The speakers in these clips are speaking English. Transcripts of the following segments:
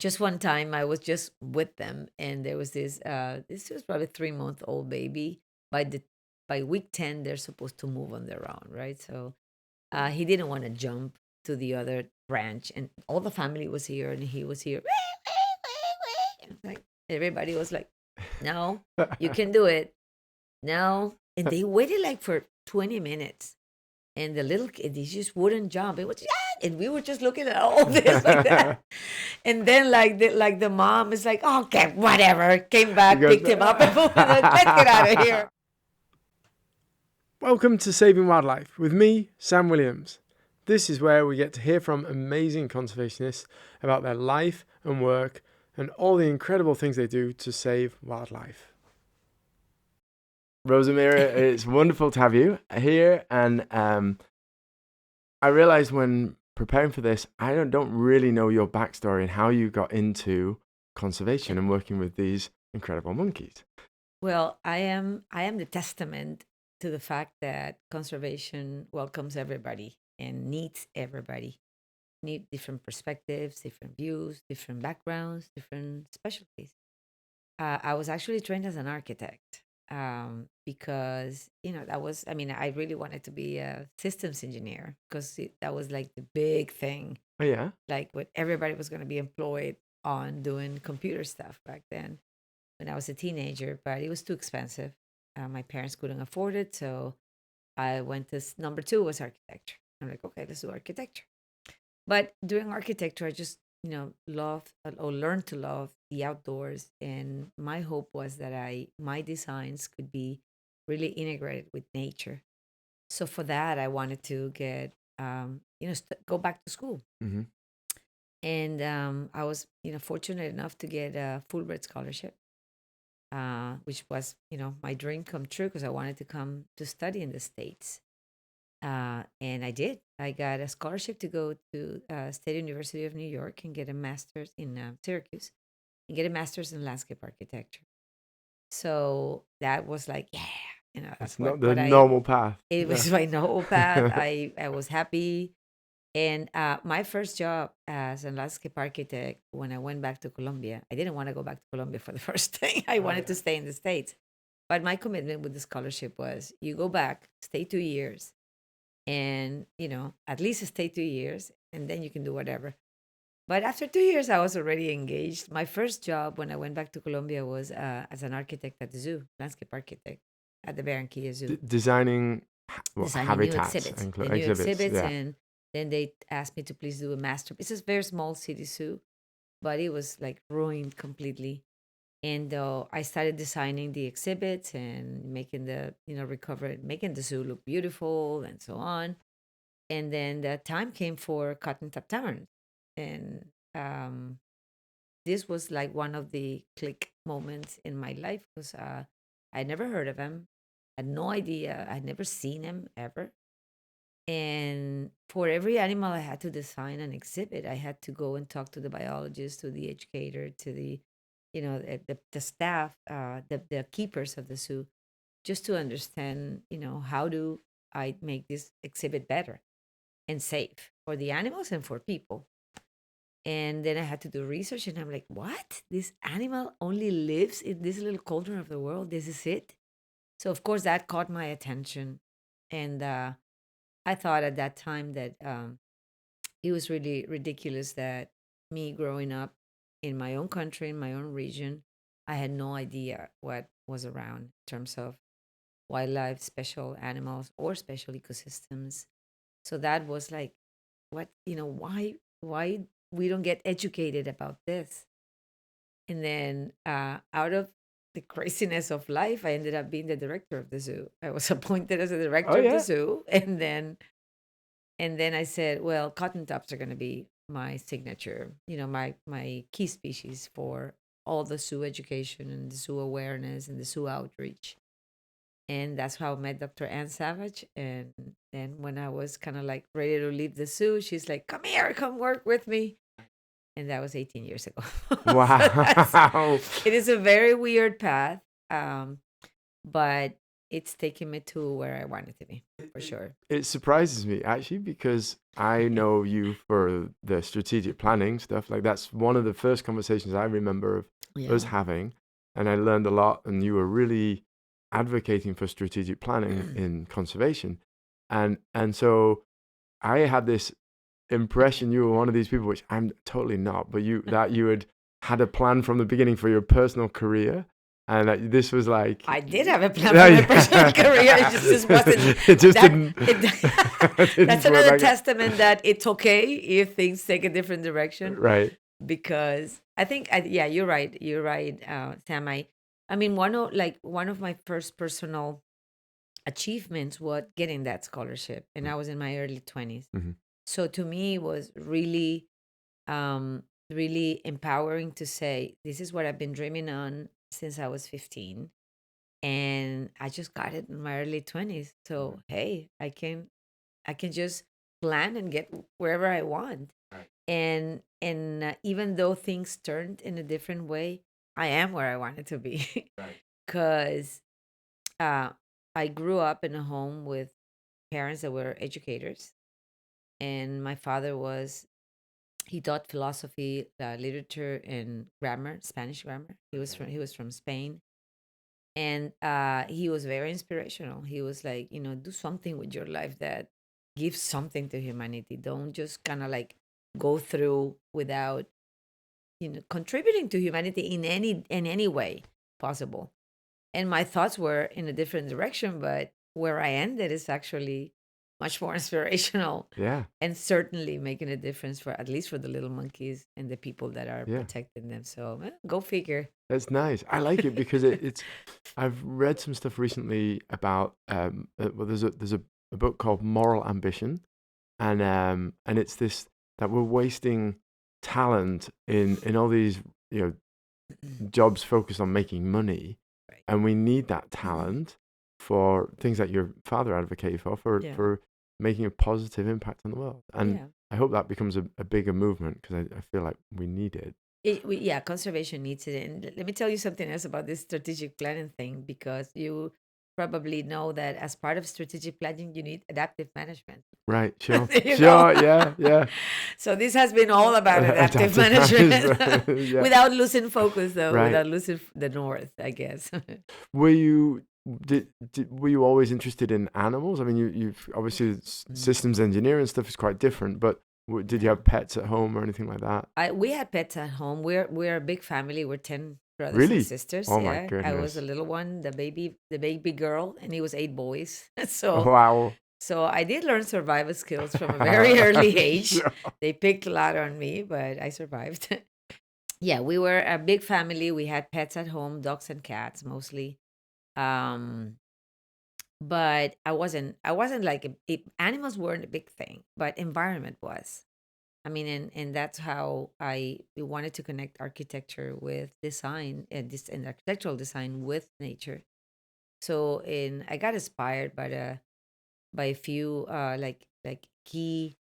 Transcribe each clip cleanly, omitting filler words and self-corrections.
just one time I was just with them, and there was this was probably 3 month old baby. By the by week 10, they're supposed to move on their own, right? So he didn't want to jump to the other branch, and all the family was here, and he was here. Like everybody was like, "No, you can do it. No," and they waited like for 20 minutes, and the little kid he just wouldn't jump. It was and we were just looking at all this like that. And then like the mom is like, okay, whatever. Came He back, goes, picked him up, and moved. Like, let's get out of here. Welcome to Saving Wildlife with me, Sam Williams. This is where we get to hear from amazing conservationists about their life and work and all the incredible things they do to save wildlife. Rosamira, it's wonderful to have you here. And I realized when preparing for this, I don't really know your backstory and how you got into conservation and working with these incredible monkeys. Well, I am the testament to the fact that conservation welcomes everybody and needs everybody. Need different perspectives, different views, different backgrounds, different specialties. I was actually trained as an architect because that was. I mean, I really wanted to be a systems engineer because that was like the big thing. Oh, yeah? Like what everybody was going to be employed on doing computer stuff back then when I was a teenager, but it was too expensive. My parents couldn't afford it, so I went to number two was architecture. I'm like, okay, let's do architecture. But during architecture, I just loved or learned to love the outdoors, and my hope was that my designs could be really integrated with nature. So for that, I wanted to get go back to school, Mm-hmm. and I was fortunate enough to get a Fulbright scholarship, which was my dream come true because I wanted to come to study in the States. And I did. I got a scholarship to go to State University of New York and get a master's in Syracuse and get a master's in landscape architecture. So that was like, yeah, that's It's not the what I. normal path. It No. was my noble path. I was happy, and my first job as a landscape architect when I went back to Colombia, I didn't want to go back to Colombia for the first thing. I Oh, wanted yeah. to stay in the States. But my commitment with the scholarship was you go back, stay 2 years, and, at least stay 2 years, and then you can do whatever. But after 2 years, I was already engaged. My first job when I went back to Colombia was as an architect at the zoo, landscape architect at the Barranquilla Zoo, Designing designing new habitats exhibits, and the new exhibits. exhibits, Yeah. and then they asked me to please do a master. It's a very small city zoo, but it was like ruined completely. And I started designing the exhibits and making making the zoo look beautiful and so on. And then the time came for Cotton Top Tavern, and this was like one of the click moments in my life because I never heard of him, had no idea, I'd never seen him ever. And for every animal I had to design an exhibit, I had to go and talk to the biologist, to the educator, to the staff, the keepers of the zoo, just to understand, how do I make this exhibit better and safe for the animals and for people. And then I had to do research, and I'm like, what? This animal only lives in this little corner of the world. This is it. So of course that caught my attention, and I thought at that time that it was really ridiculous that me growing up in my own country, in my own region, I had no idea what was around in terms of wildlife, special animals, or special ecosystems. So that was like, why we don't get educated about this? And then out of the craziness of life, I ended up being the director of the zoo. I was appointed as the Oh, director of the yeah. zoo, and then I said, well, cotton tops are going to be my signature, my key species for all the zoo education and the zoo awareness and the zoo outreach. And that's how I met Dr. Ann Savage. And then when I was kind of like ready to leave the zoo, she's like, come here, come work with me. And that was 18 years ago. So Wow. it is a very weird path. But it's taken me to where I want it to be, for sure. It surprises me actually because I know you for the strategic planning stuff. Like that's one of the first conversations I remember of us Yeah. having, and I learned a lot. And you were really advocating for strategic planning in conservation, and so I had this impression you were one of these people, which I'm totally not. But you had a plan from the beginning for your personal career, and that this was like I did have a plan for my personal career. It just wasn't it just that. didn't. That's Didn't work another like testament that it's okay if things take a different direction. right. Because I think, yeah, you're right. You're right, Sam. I mean, one of my first personal achievements was getting that scholarship, and I was in my early 20s. Mm-hmm. So to me, it was really, really empowering to say, this is what I've been dreaming on since I was 15, and I just got it in my early 20s. So hey, I can just plan and get wherever I want. Right. And even though things turned in a different way, I am where I wanted to be. Right. Because uh, I grew up in a home with parents that were educators, and my father was he taught philosophy, literature, and grammar, Spanish grammar. He was from Spain, and he was very inspirational. He was like, do something with your life that gives something to humanity. Don't just kind of like go through without contributing to humanity in any way possible. And my thoughts were in a different direction, but where I ended is actually much more inspirational, Yeah. and certainly making a difference for at least for the little monkeys and the people that are Yeah. protecting them. So go figure. That's nice. I like it because it's. I've read some stuff recently about well, there's a book called Moral Ambition, and it's this that we're wasting talent in all these you know jobs focused on making money, Right. and we need that talent for things that your father advocated for Yeah. for making a positive impact on the world. And Yeah. I hope that becomes a bigger movement because I feel like we need it. Yeah, conservation needs it. And let me tell you something else about this strategic planning thing, because you probably know that as part of strategic planning, you need adaptive management. Right, sure. There you go. Sure, yeah, yeah. So this has been all about adaptive Adaptive management, management, yeah. without losing focus, though, Right. without losing the north, I guess. Were you were you always interested in animals? I mean, you've obviously systems engineering stuff is quite different, but did you have pets at home or anything like that? We had pets at home. We're a big family. We're 10 brothers and Really? sisters. Oh my Yeah, I was goodness. the little one, the baby girl, and he was 8 boys. So Wow. So I did learn survival skills from a very early age. Sure. They picked a lot on me, but I survived. Yeah, we were a big family. We had pets at home, dogs and cats mostly. Um, but I wasn't like animals weren't a big thing, but environment was. I mean, and that's how I wanted to connect architecture with design, and architectural design with nature. So in I got inspired by a few like key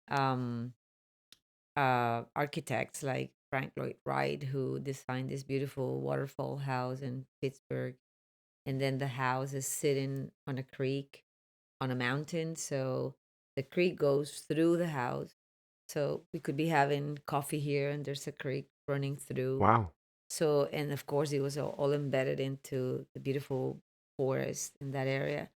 um architects like Frank Lloyd Wright, who designed this beautiful waterfall house in Pittsburgh. And then the house is sitting on a creek on a mountain, so the creek goes through the house. So we could be having coffee here and there's a creek running through. Wow. So, and of course it was all embedded into the beautiful forest in that area.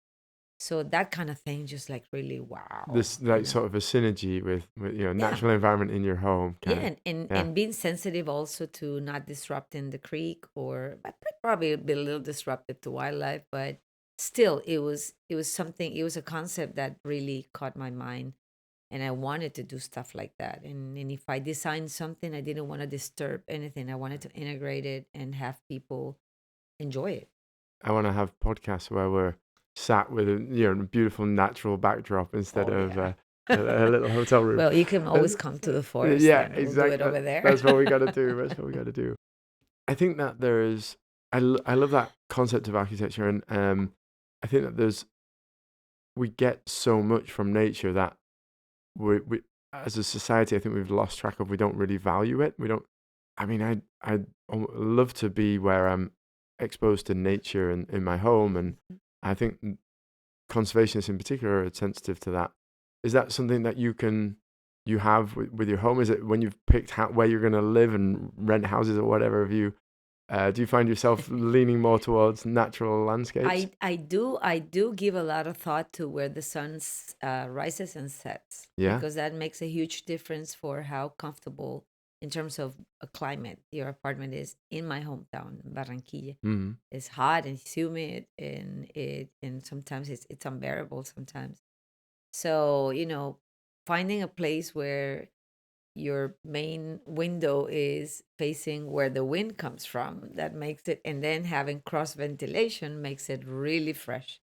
So that kind of thing, just like really wow. This like sort of a synergy with Yeah. natural environment in your home. Yeah, Kind and, yeah. and being sensitive also to not disrupting the creek, or probably be a little disruptive to wildlife, but still it was something, it was a concept that really caught my mind, and I wanted to do stuff like that. And if I designed something, I didn't want to disturb anything. I wanted to integrate it and have people enjoy it. I want to have podcasts where we're sat with a beautiful natural backdrop instead Oh of yeah. a little hotel room. Well, you can always Uh, come to the forest, yeah, and we'll do it exactly. over there. That's what we got to do. That's what we got to do. I think that there's, I love that concept of architecture, and I think that we get so much from nature that we as a society, I think we've lost track of. We don't really value it. We don't. I mean, I'd love to be where I'm exposed to nature and in my home, and I think conservationists in particular are sensitive to that. Is that something that you have with your home? Is it when you've picked where you're going to live and rent houses or whatever? Have you do you find yourself leaning more towards natural landscapes? I do give a lot of thought to where the sun rises and sets, Yeah. because that makes a huge difference for how comfortable in terms of a climate your apartment is. In my hometown, Barranquilla, Mm. it's hot and it's humid, and sometimes it's unbearable sometimes. So, finding a place where your main window is facing where the wind comes from, that makes it, and then having cross ventilation makes it really fresh.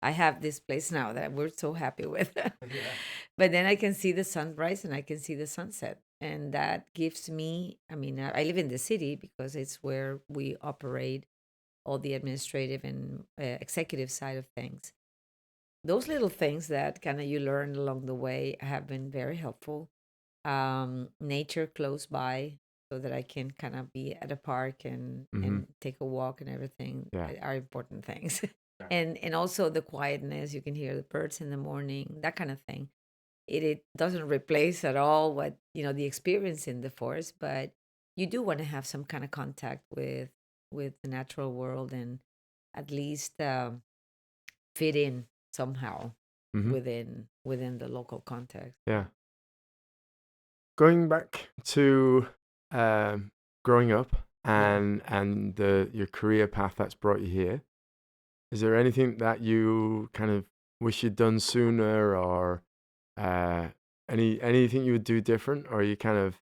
I have this place now that we're so happy with. Yeah. But then I can see the sunrise and I can see the sunset, and that gives me, I mean, I live in the city because it's where we operate all the administrative and executive side of things. Those little things that kind of you learn along the way have been very helpful. Nature close by, so that I can kind of be at a park and Mm-hmm. take a walk and everything, Yeah. are important things. Yeah. And also the quietness, you can hear the birds in the morning, that kind of thing. It doesn't replace at all what, the experience in the forest, but you do want to have some kind of contact with the natural world, and at least fit in somehow Mm-hmm. within the local context. Yeah. Going back to um, growing up Yeah. and your career path that's brought you here, is there anything that you kind of wish you'd done sooner, or uh, anything you would do different, or are you kind of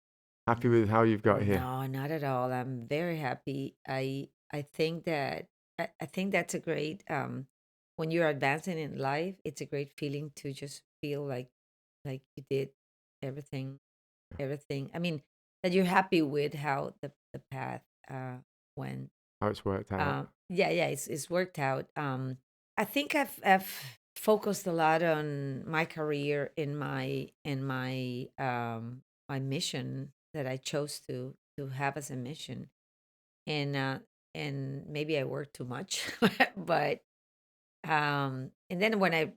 happy with how you've got here? No, not at all. I'm very happy. I think that I think that's a great when you're advancing in life, it's a great feeling to just feel like you did everything everything. I mean, that you're happy with how the path went. How it's worked out? Yeah, yeah, it's worked out. I think I've focused a lot on my career in my mission that I chose to have as a mission, and maybe I worked too much, but and then when I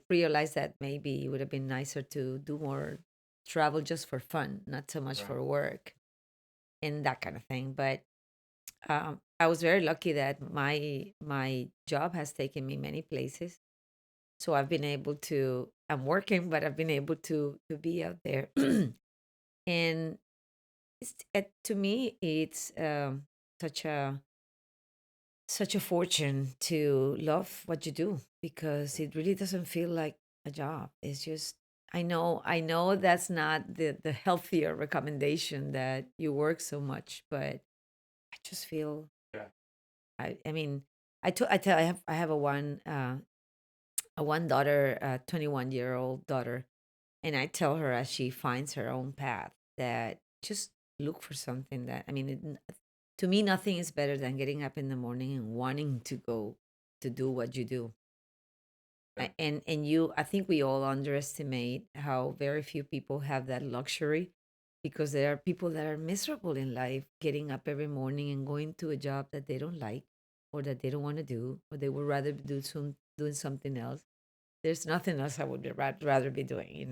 realized that maybe it would have been nicer to do more travel just for fun, not so much Right. for work and that kind of thing. But I was very lucky that my job has taken me many places. So I've been able to. I'm working, but I've been able to be out there, and to me, it's such a such a fortune to love what you do, because it really doesn't feel like a job. It's just, I know that's not the healthier recommendation that you work so much, but I just feel Yeah. I mean, I tell I have a one daughter, a 21-year-old daughter, and I tell her as she finds her own path that just look for something that, I mean, to me nothing is better than getting up in the morning and wanting to go to do what you do. Yeah. And I think we all underestimate how very few people have that luxury, because there are people that are miserable in life getting up every morning and going to a job that they don't like, or that they don't want to do, or they would rather doing something else. There's nothing else I would rather be doing,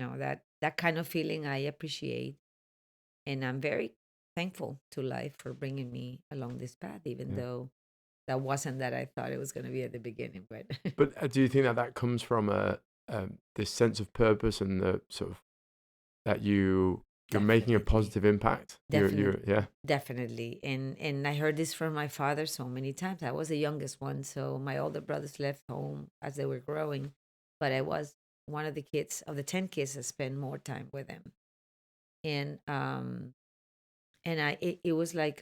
that kind of feeling I appreciate, and I'm very thankful to life for bringing me along this path, even Yeah. though that wasn't that I thought it was going to be at the beginning, but But do you think that comes from this sense of purpose and the sort of that you're making a definitely. positive impact? You're Definitely, yeah. definitely. And I heard this from my father so many times. I was the youngest one, so my older brothers left home as they were growing, but I was one of the kids of the 10 kids that spent more time with them. And it was like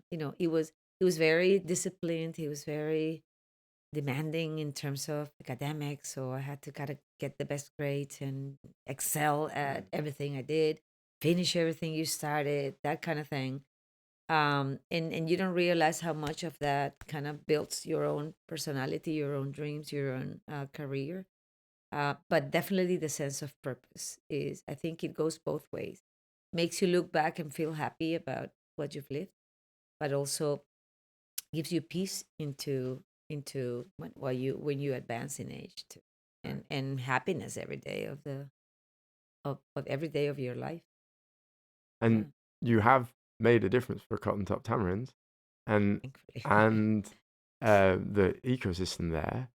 he was very disciplined. He was very demanding in terms of academics, so I had to kind of get the best grades and excel at everything I did, finish everything you started, that kind of thing. And you don't realize how much of that kind of builds your own personality, your own dreams, your own career. But definitely the sense of purpose is, I think it goes both ways. Makes you look back and feel happy about what you've lived, but also gives you peace into into when you advance in age too, and happiness every day of every day of your life. Yeah, And you have made a difference for cotton top tamarins and thankfully. and the ecosystem there.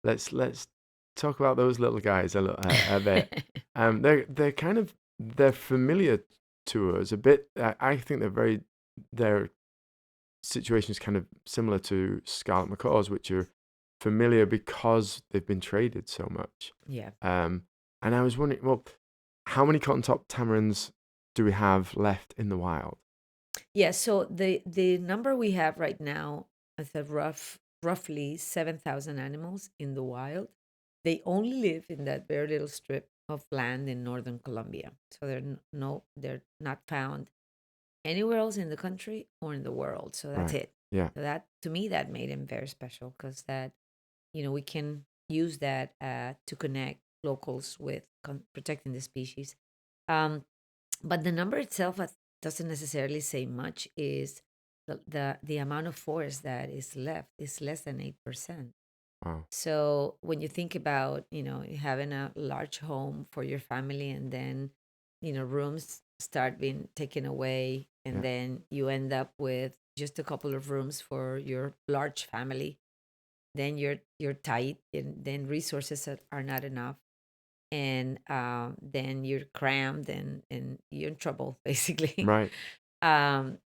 Let's talk about those little guys a bit. They're kind of they're familiar to us a bit. I think their situation is kind of similar to scarlet macaws, which are familiar because they've been traded so much. Yeah. And I was wondering, well, how many cotton top tamarins do we have left in the wild? Yeah, so the number we have right now is a roughly 7,000 animals in the wild. They only live in that very little strip of land in northern Colombia. So they're not found anywhere else in the country or in the world. So that's Right. it. Yeah. So that to me that made him very special because that we can use that to connect locals with protecting the species. Um, but the number itself doesn't necessarily say much. Is the amount of forest that is left is less than 8%. Wow. So when you think about having a large home for your family, and then rooms start being taken away, and Yeah. then you end up with just a couple of rooms for your large family, then you're tight, and then resources are not enough, and then you're crammed, and you're in trouble basically. Right.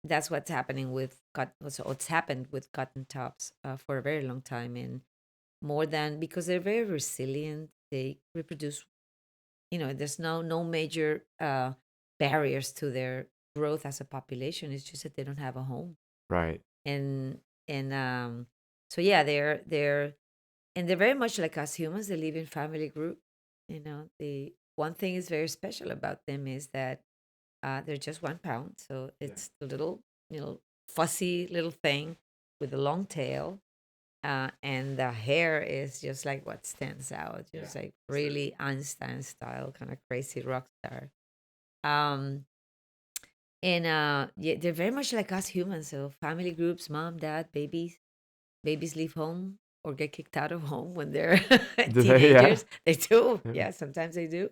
That's what's happening with what's happened with cotton tops for a very long time, and more than because they're very resilient. They reproduce. There's no major barriers to their growth as a population. It's just that they don't have a home, Right. and so yeah, they're very much like us humans. They live in family group. The one thing is very special about them is that they're just 1 pound, so Yeah. it's a little, fussy little thing with a long tail, and the hair is just like what stands out, Yeah. just like really Einstein style, kind of crazy rock star. Um, and yeah, they're very much like us humans. So family groups, mom, dad, babies leave home or get kicked out of home when they're Do they? Yeah. teenagers. They do. Yeah. Yeah, sometimes they do.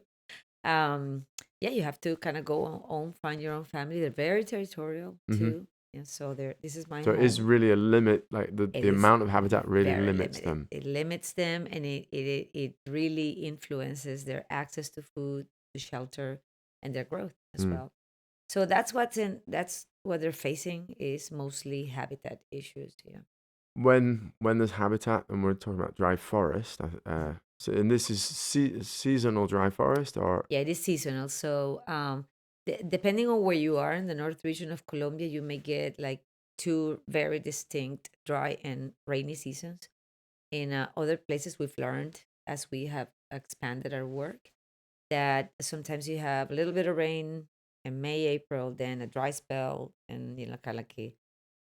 Um, yeah, you have to kind of go find your own family. They're very territorial Mm-hmm. too. Yeah, so this is my So it is home. really a limit. Like It the is amount of habitat really very limits limited. them. It limits them, and it really influences their access to food, to shelter, and their growth as Mm. well. So that's what they're facing is mostly habitat issues. Yeah. When there's habitat and we're talking about dry forest, so and this is seasonal dry forest or Yeah, it is seasonal. So, depending on where you are in the north region of Colombia, you may get like two very distinct dry and rainy seasons. In other places, we've learned as we have expanded our work that sometimes you have a little bit of rain in May, April, then a dry spell, and kind of like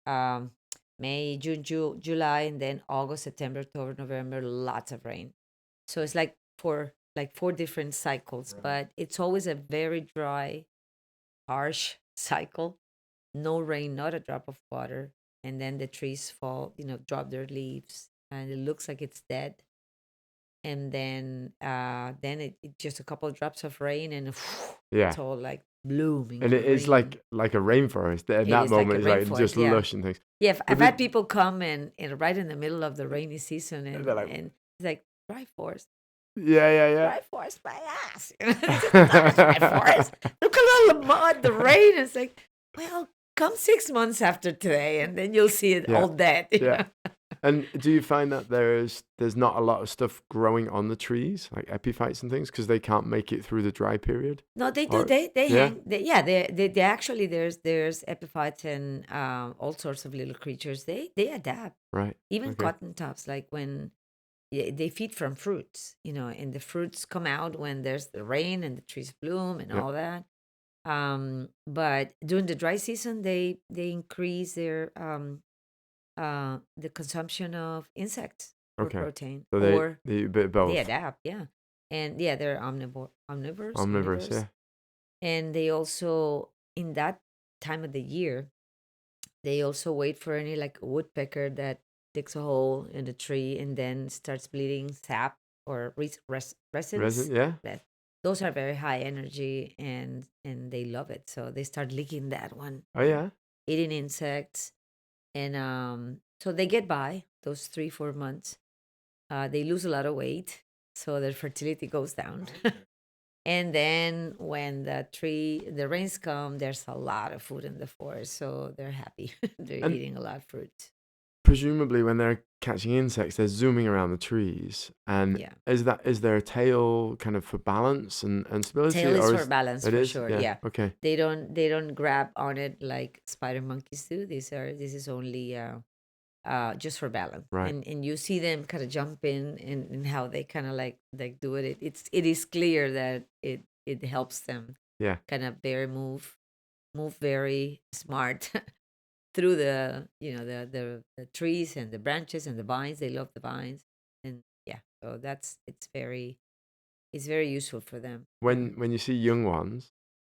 um, May, June, July, and then August, September, October, November, lots of rain. So it's like four different cycles, Right. but it's always a very dry, harsh cycle. No rain, not a drop of water, and then the trees fall, drop their leaves, and it looks like it's dead. And then it just a couple of drops of rain, and it's yeah, all like blooming and it is green. like a rainforest. In It that is like a moment, it's like rainforest, just yeah. lush and things. Yeah, But I've had people come and right in the middle of the rainy season, they're like, and it's like dry forest. yeah, Dry forest my ass. This is not a dry yeah. forest. Look at all the mud, the rain. It's like, well, come 6 months after today, and then you'll see it Yeah, all dead. yeah. And do you find that there's not a lot of stuff growing on the trees, like epiphytes and things, because they can't make it through the dry period? No, they do. Or They yeah, hang. Yeah, they actually there's epiphytes and all sorts of little creatures. They adapt. right, Even okay, cotton tops, like when they feed from fruits, and the fruits come out when there's the rain and the trees bloom and yeah, all that. But during the dry season, they increase the consumption of insects for okay. protein, So or they eat a bit of they both. adapt. Yeah, and yeah, they're Omnivorous, omnivores, yeah. and they also in that time of the year they also wait for any like woodpecker that digs a hole in the tree and then starts bleeding sap or resins. Resin, yeah. That those are very high energy and they love it. So they start licking that one, Oh yeah. eating insects, and so they get by those 3 4 months. They lose a lot of weight, so their fertility goes down. And then when the rains come, there's a lot of food in the forest, so they're happy. They're And eating a lot of fruit. presumably when they're catching insects, they're zooming around the trees. And Yeah. is there a tail kind of for balance and stability, Tail is or for is balance it for is? sure. Yeah. Yeah. Okay. They don't grab on it like spider monkeys do. This is only just for balance. Right. And you see them kind of jump in and how they kind of like do it. It is clear that it helps them Yeah. kind of very move very smart through the trees and the branches and the vines. They love the vines. And yeah, so it's very useful for them. When you see young ones,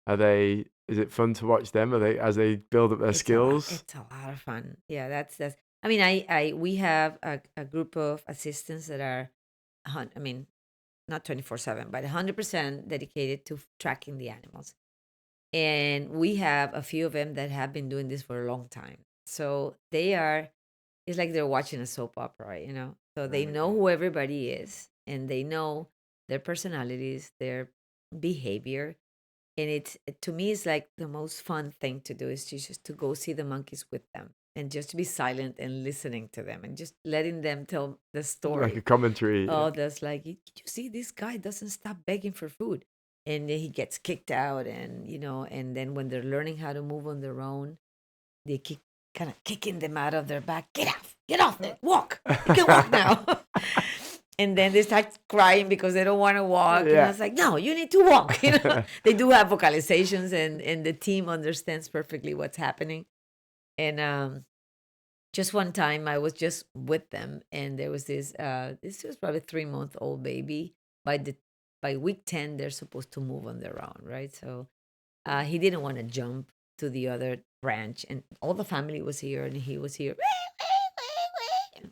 are they? Is it fun to watch them? Are they as they build up their It's a lot. skills? It's a lot of fun. Yeah, that's. I mean, we have a group of assistants that are, I mean, not 24/7, but 100% dedicated to tracking the animals. And we have a few of them that have been doing this for a long time. So they are. It's like they're watching a soap opera, you know. So they Right. know Okay. who everybody is, and they know their personalities, their behavior, and it's to me it's like the most fun thing to do is to just to go see the monkeys with them and just to be silent and listening to them and just letting them tell the Like a story. commentary. Oh, that's like, did you see this guy doesn't stop begging for food, and then he gets kicked out, and and then when they're learning how to move on their own, they keep kind of kicking them out of their back. Get off there, walk, you can walk now. And then they start crying because they don't want to walk. And I Yeah. was like, no, you need to walk. They do have vocalizations, and the team understands perfectly what's happening. And just one time I was just with them, and there was this was probably 3 month old baby. By week 10, they're supposed to move on their own, right? So he didn't want to jump to the other branch, and all the family was here, and he was here.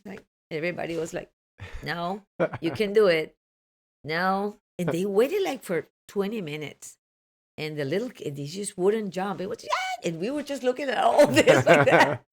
Like everybody was like, no, you can do it. No. And they waited like for 20 minutes. And the little kid, he just wouldn't jump. It was, "Ah," and we were just looking at all this like that.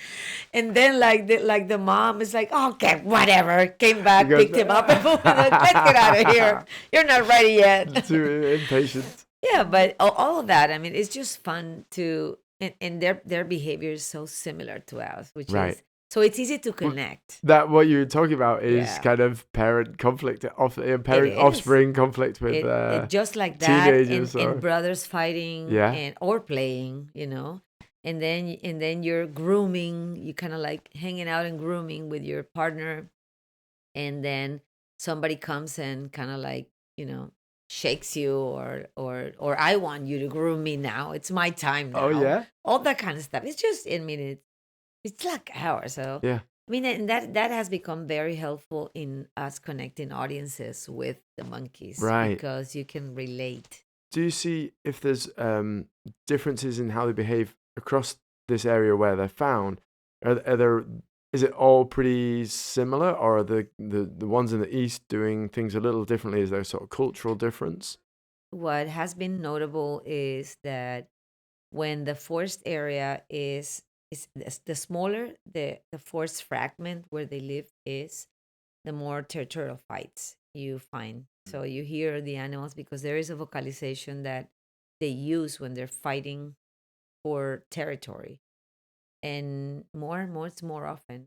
And then like the mom is like, okay, whatever. Came He back, goes, picked him up, and moved. Like, let's get out of here. You're not ready yet. too impatient. Yeah, but all of that, I mean, it's just fun to, and their behavior is so similar to ours, which Right. is, so it's easy to Well, connect. that what you were talking about is Yeah. kind of parent conflict, It parent is. offspring conflict with It just like that, and teenagers and or brothers fighting yeah. and or playing, and then you're grooming, you kind of like hanging out and grooming with your partner, and then somebody comes and kind of like shakes you, or I want you to groom me now. It's my time Oh now. yeah. All that kind of stuff. It's just, I mean, it's like ours. So Yeah. I mean, and that has become very helpful in us connecting audiences with the monkeys Right. because you can relate. Do you see if there's differences in how they behave across this area where they're found? Are there is it all pretty similar, or are the ones in the east doing things a little differently? Is there a sort of cultural difference? What has been notable is that when the forest area is the smaller the forest fragment where they live is, the more territorial fights you find. So you hear the animals because there is a vocalization that they use when they're fighting for territory. And more, it's more often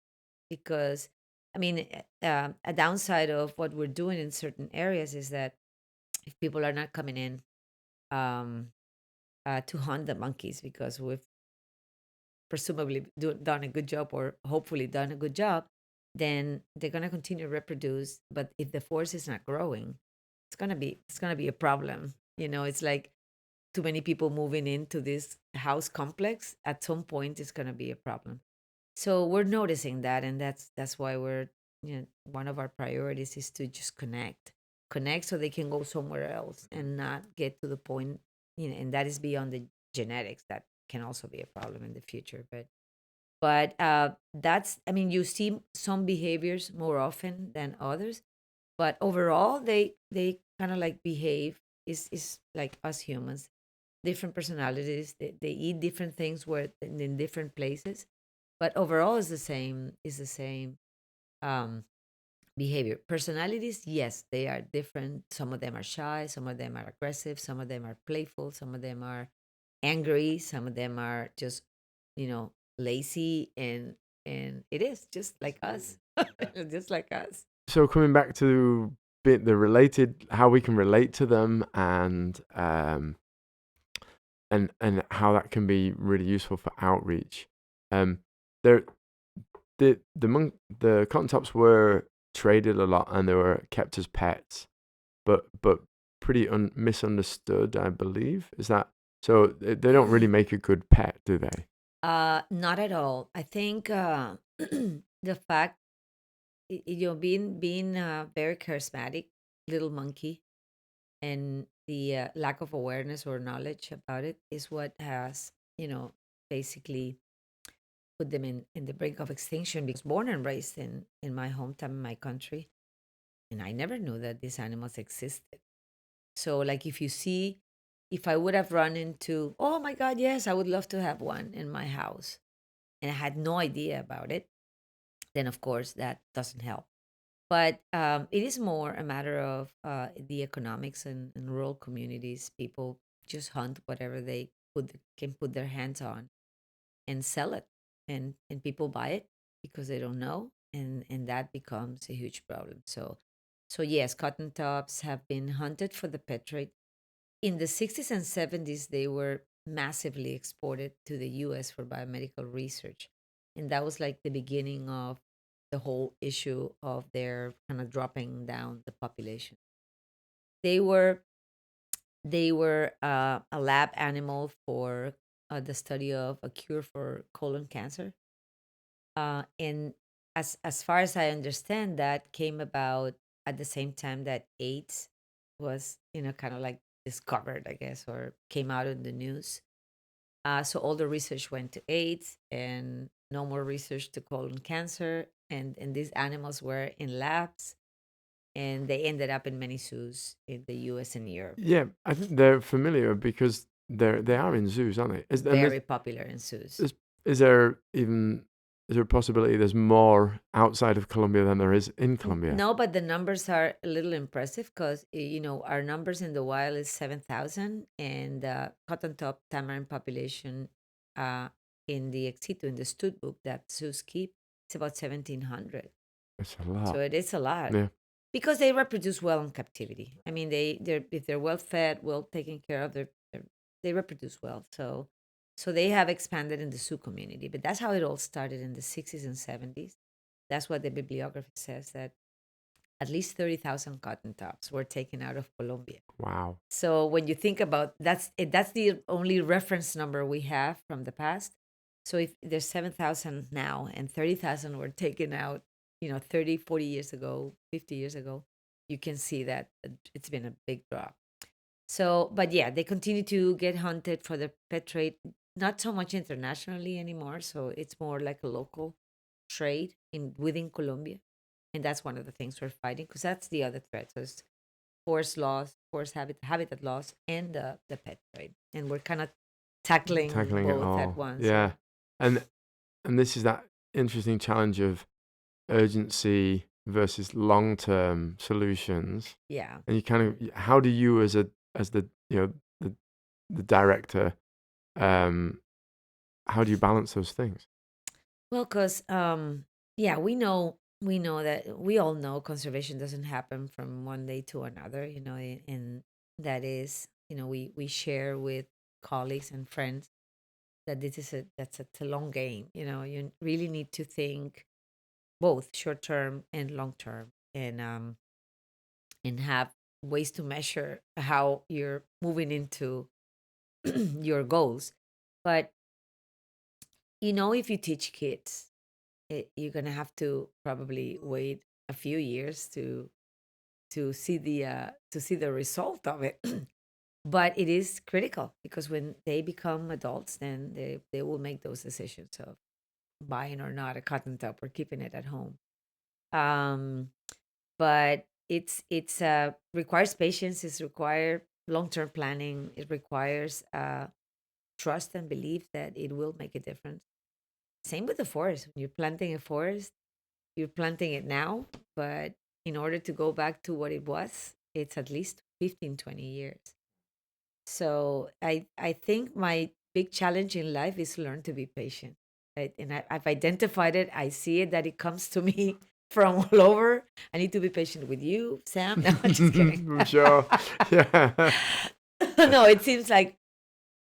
because, I mean, a downside of what we're doing in certain areas is that if people are not coming in um, to hunt the monkeys because we've presumably done a good job or hopefully done a good job, then they're gonna continue to reproduce. But if the forest is not growing, it's gonna be a problem. It's like too many people moving into this house complex. At some point, it's gonna be a problem. So we're noticing that, and that's why one of our priorities is to just connect so they can go somewhere else and not get to the point, and that is beyond the genetics. That can also be a problem in the future, but But that's, I mean, you see some behaviors more often than others, but overall, they kind of like behave is like us humans, different personalities. They eat different things where in different places, but overall is the same. Is the same um, behavior. Personalities, yes, they are different. Some of them are shy. Some of them are aggressive. Some of them are playful. Some of them are angry. Some of them are just, lazy, and it is just like us, just like us. So coming back to bit the related, how we can relate to them, and how that can be really useful for outreach. Um, there, the cotton tops were traded a lot and they were kept as pets, but pretty misunderstood, I believe. Is that so? They don't really make a good pet, do they? Not at all. I think the fact, being very charismatic little monkey, and the lack of awareness or knowledge about it is what has, basically put them in the brink of extinction. Because born and raised in my hometown, in my country, and I never knew that these animals existed. So, like, if I would have run into, oh my God, yes, I would love to have one in my house, and I had no idea about it, then of course that doesn't help. But it is more a matter of the economics in rural communities. People just hunt whatever they can put their hands on and sell it, and people buy it because they don't know, and that becomes a huge problem. So yes, cotton tops have been hunted for the pet trade. In the 60s and 70s, they were massively exported to the US for biomedical research. And that was like the beginning of the whole issue of their kind of dropping down the population. They were a lab animal for the study of a cure for colon cancer. And as far as I understand, that came about at the same time that AIDS was, kind of like discovered, I guess, or came out in the news. So all the research went to AIDS, and no more research to colon cancer. And these animals were in labs, and they ended up in many zoos in the U.S. and Europe. Yeah, I think they're familiar because they are in zoos, aren't they? Very popular in zoos. Is, is there even is there a possibility there's more outside of Colombia than there is in Colombia? No, but the numbers are a little impressive because, our numbers in the wild is 7,000, and cotton top tamarin population uh, in the Exito, in the stud book that zoos keep, it's about 1,700. It's a So lot. it is a lot Yeah. because they reproduce well in captivity. I mean, they're if they're well fed, well taken care of, they reproduce well. So they have expanded in the zoo community, but that's how it all started in the 60s and 70s. That's what the bibliography says, that at least 30,000 cotton tops were taken out of Colombia. Wow. So when you think about, that's the only reference number we have from the past. So if there's 7,000 now and 30,000 were taken out, 30, 40 years ago, 50 years ago, you can see that it's been a big drop. So, but yeah, they continue to get hunted for the pet trade, not so much internationally anymore. So it's more like a local trade within Colombia, and that's one of the things we're fighting, because that's the other threat. So it's forest loss, forest habitat loss, and the pet trade, and we're kind of tackling Tackling it both at all. once. Yeah. Yeah, And and this is that interesting challenge of urgency versus long-term solutions. yeah. And you kind of how do you as the the the director, um how do you balance those things? Well, because yeah, we know that we all know conservation doesn't happen from one day to another. And that is, we share with colleagues and friends that it's a long game. You really need to think both short term and long term, and have ways to measure how you're moving into your goals. But if you teach kids, you're gonna have to probably wait a few years to see the result of it. But it is critical, because when they become adults, then they will make those decisions of buying or not a cotton top or keeping it at home. Um, but it's requires patience. It's require long term planning. It requires trust and belief that it will make a difference. Same with the forest. When you're planting a forest, you're planting it now, but in order to go back to what it was, it's at least 15, 20 years. So I think my big challenge in life is to learn to be patient. Right? And I've identified it. I see it that it comes to me from all over. I need to be patient with you, Sam. No, I'm just kidding. I'm sure. Yeah. No, it seems like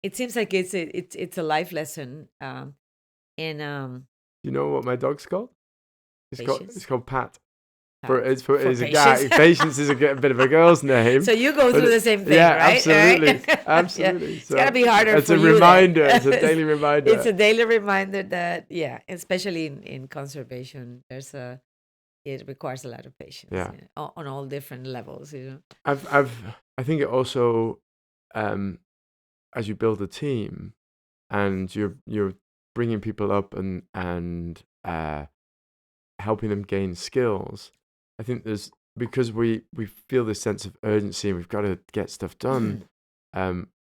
it's a life lesson. And You know what my dog's called? It's patience, called Pat. Pat, for It's a patience. guy. Patience is a bit of a girl's name. So you go But through the same thing, yeah, right? All absolutely, right. Yeah, absolutely. it's gotta So be harder it's for a you then. reminder. It's a daily It's reminder. a daily reminder that, yeah, especially in conservation, it requires a lot of patience, Yeah, on all different levels. I think it also, um, as you build a team and you're bringing people up and helping them gain skills. I think there's because we feel this sense of urgency and we've got to get stuff done.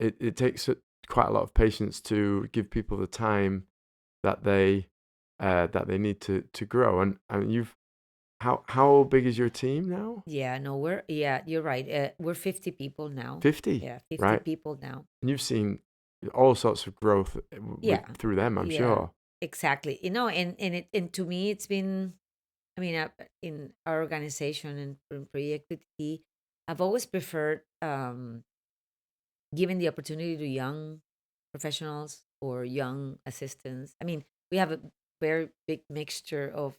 It takes quite a lot of patience to give people the time that they need to grow. And you've how big is your team now? Yeah, no, you're right. We're 50 people now. 50, Yeah, 50 right? people now. And you've seen all sorts of growth with Yeah, through them, I'm yeah, sure. exactly. And to me, it's been. I mean, in our organization and in Proyecto Tití, I've always preferred giving the opportunity to young professionals or young assistants. I mean, we have a very big mixture of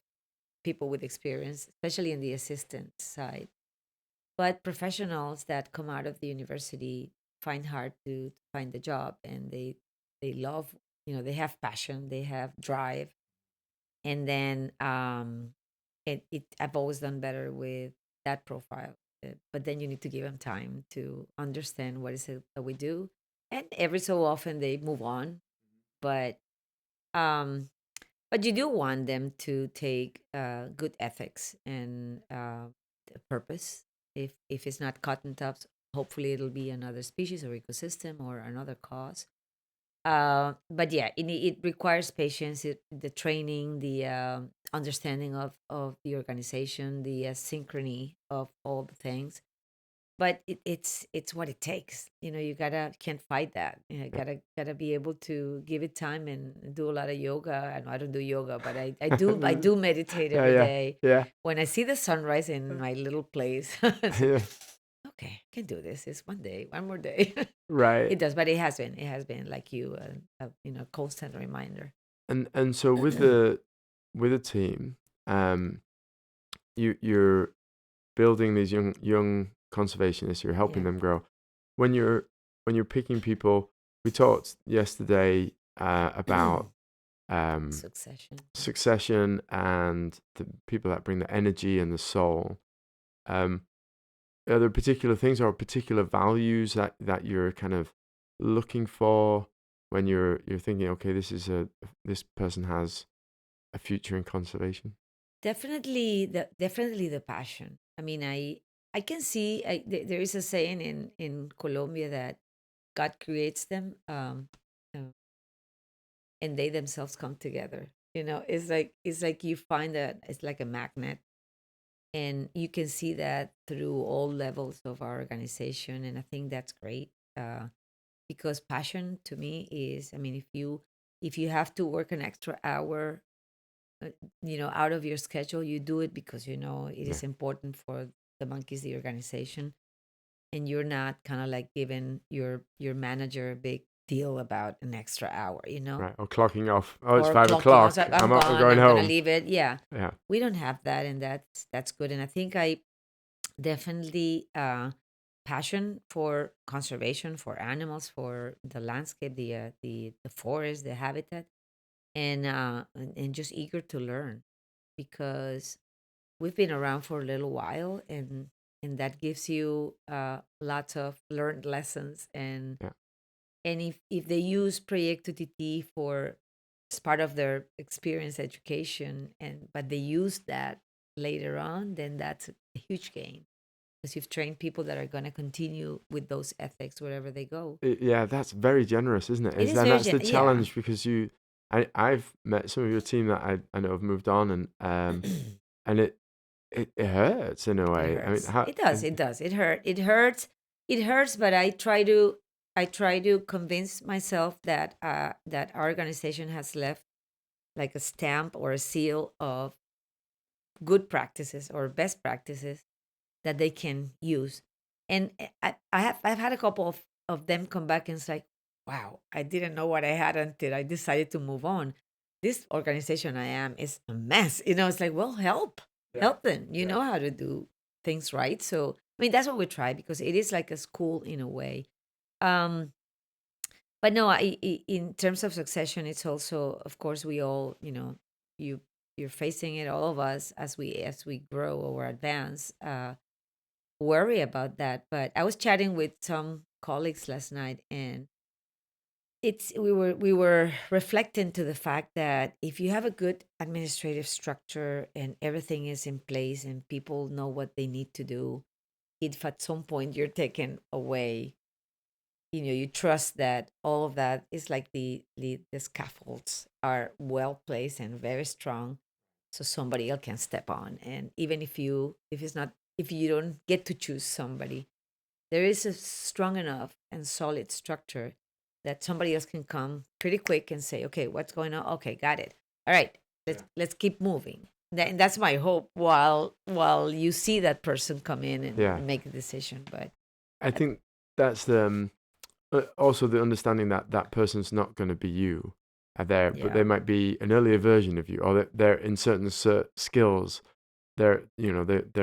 people with experience, especially in the assistant side. But professionals that come out of the university find hard to find the job, and they love, they have passion, they have drive, and then I've always done better with that profile. But then you need to give them time to understand what is it that we do, and every so often they move on. But um, but you do want them to take good ethics and the purpose. If it's not cotton tops, hopefully it'll be another species or ecosystem or another cause. But yeah, it requires patience, the training, the understanding of the organization, the synchrony of all the things. But it's what it takes. You can't fight that. Yeah. Gotta be able to give it time and do a lot of yoga. And I don't do yoga, but I do meditate Yeah, every yeah, day. yeah, When I see the sunrise in my little place, it's like, yeah. okay, I can do this. It's one day, one more day. Right. It does, but it has been like constant reminder. And so with the team, um, you're building these young conservationists. You're helping Yeah. them grow. When you're picking people, we talked yesterday about Succession. succession and the people that bring the energy and the soul. Um, are there particular things or particular values that you're kind of looking for when you're thinking, okay, this person has a future in conservation? Definitely the passion. I mean, I can see, there is a saying in Colombia that God creates them, uh, and they themselves come together. It's like you find that it's like a magnet, and you can see that through all levels of our organization, and I think that's great. Because passion to me is, I mean, if you have to work an extra hour, uh, out of your schedule, you do it because it Yeah, is important for the monkeys, the organization, and you're not kind of like giving your manager a big deal about an extra hour, right. Or clocking off. Oh, it's or five clocking us o'clock. up. I'm I'm gone. going I'm gonna home. leave it. Yeah, Yeah, we don't have that, and that's good. And I think I definitely passion for conservation, for animals, for the landscape, the forest, the habitat, and just eager to learn, because we've been around for a little while, and that gives you lots of learned lessons. and yeah, and if they use Proyecto TT for it's part of their experience education, and but they use that later on, then that's a huge gain because you've trained people that are going to continue with those ethics wherever they go. Yeah, that's very generous, isn't it? It is And very that's the yeah. challenge because I've met some of your team that I know have moved on, and it hurts in a It way. I mean, hurts. It does. It does. It hurts. It hurts. But I try to convince myself that that our organization has left like a stamp or a seal of good practices or best practices that they can use. And I've had a couple of them come back and it's like, wow, I didn't know what I had until I decided to move on. This organization I am is a mess. It's like, well, Yeah, help them. You yeah. know how to do things right. So I mean, that's what we try because it is like a school in a way. Um, but no, in terms of succession, it's also, of course, we all, you you're facing it, all of us, as we grow or advance. Worry about that. But I was chatting with some colleagues last night, and we were reflecting to the fact that if you have a good administrative structure and everything is in place and people know what they need to do, if at some point you're taken away, you trust that all of that is like the scaffolds are well placed and very strong, so somebody else can step on. And even if you don't get to choose somebody, there is a strong enough and solid structure that somebody else can come pretty quick and say, okay, what's going on? Okay, got it. All right, let's keep moving. And that's my hope while you see that person come in Yeah. and make a decision. But I think that's also the understanding that that person's not going to be you there, but yeah, they might be an earlier version of you, or they're in certain skills. They're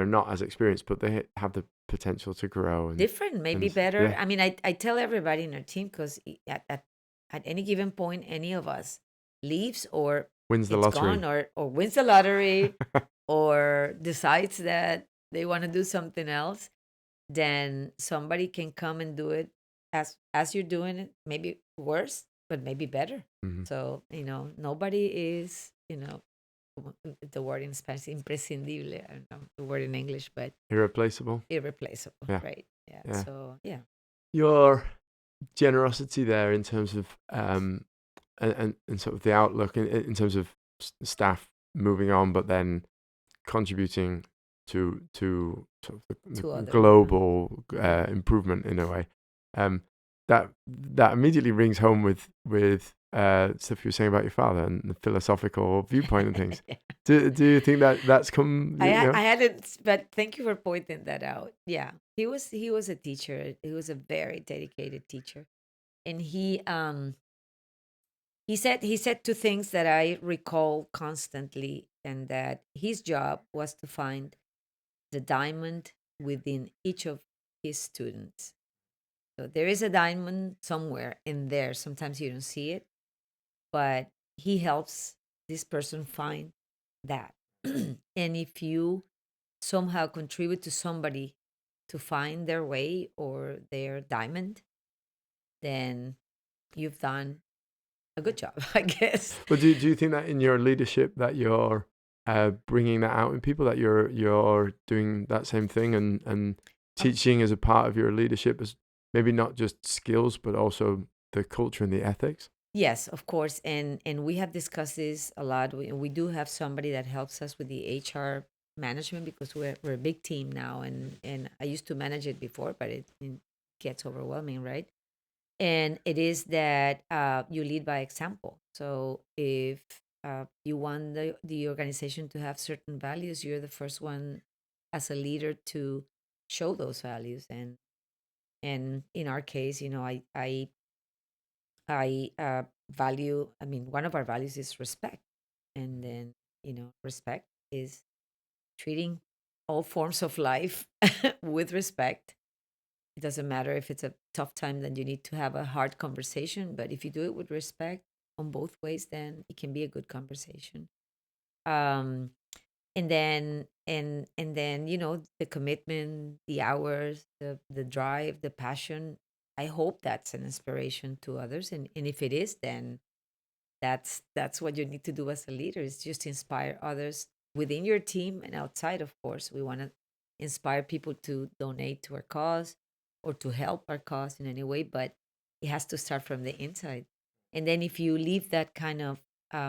not as experienced, but they have the potential to grow different, maybe and better. yeah, I mean, I tell everybody in our team because at any given point, any of us leaves or wins the it's gone lottery. or wins the lottery or decides that they want to do something else, then somebody can come and do it as you're doing it, maybe worse, but maybe better. Mhm. So, nobody is, the word in Spanish, imprescindible. I don't know the word in English, but Irreplaceable. irreplaceable, Yeah, right? Yeah. yeah. So, yeah. Your generosity there in terms of and sort of the outlook in terms of staff moving on, but then contributing to sort of To the other, global yeah. improvement in a way. Um, that immediately rings home with stuff you were saying about your father and the philosophical viewpoint and things. Do you think that that's come? I hadn't, but thank you for pointing that out. Yeah, he was a teacher. He was a very dedicated teacher, and he said two things that I recall constantly, and that his job was to find the diamond within each of his students. So there is a diamond somewhere in there. Sometimes you don't see it, but he helps this person find that. And if you somehow contribute to somebody to find their way or their diamond, then you've done a good job, I guess. But do you think that in your leadership that you're bringing that out in people, that you're doing that same thing and Of teaching as a part of your leadership, as maybe not just skills but also the culture and the ethics? Yes, of course, and we have discussed this a lot. We do have somebody that helps us with the HR management because we're a big team now, and I used to manage it before, but it gets overwhelming, right? And it is that you lead by example. So if you want the organization to have certain values, you're the first one as a leader to show those values. And in our case, I value. I mean, one of our values is respect, and then respect is treating all forms of life with respect. It doesn't matter if it's a tough time, then you need to have a hard conversation. But if you do it with respect on both ways, then it can be a good conversation. Um, and then the commitment, the hours, the drive, the passion. I hope that's an inspiration to others, and if it is, then that's what you need to do as a leader, is just inspire others within your team and outside. Of course, we want to inspire people to donate to our cause or to help our cause in any way, but it has to start from the inside. And then if you leave that kind of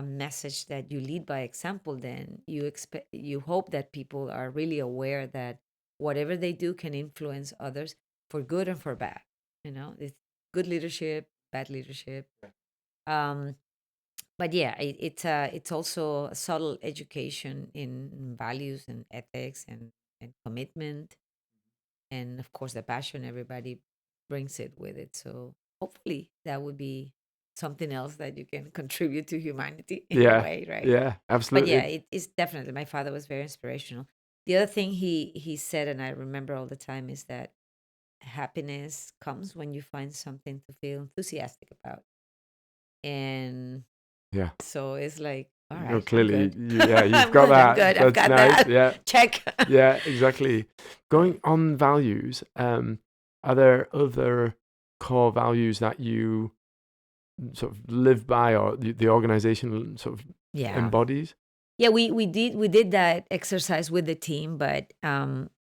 message, that you lead by example, then you hope that people are really aware that whatever they do can influence others for good and for bad. It's good leadership, bad leadership. um but yeah, it's also a subtle education in values and ethics and commitment, and of course the passion everybody brings it with it. So hopefully that would be something else that you can contribute to humanity in a Yeah. way, right? Yeah. But yeah, Absolutely. it's definitely, my father was very inspirational. The other thing he said, and I remember all the time, is that happiness comes when you find something to feel enthusiastic about. And Yeah. so it's like, all No, right, I'm clearly, good. yeah, you've got I'm that. good. I've That's got nice. that. Yeah. Check. Yeah, exactly. Right. Going on values, are there other core values that you sort of live by, or the organization sort of Yeah. embodies? Yeah, we did that exercise with the team, but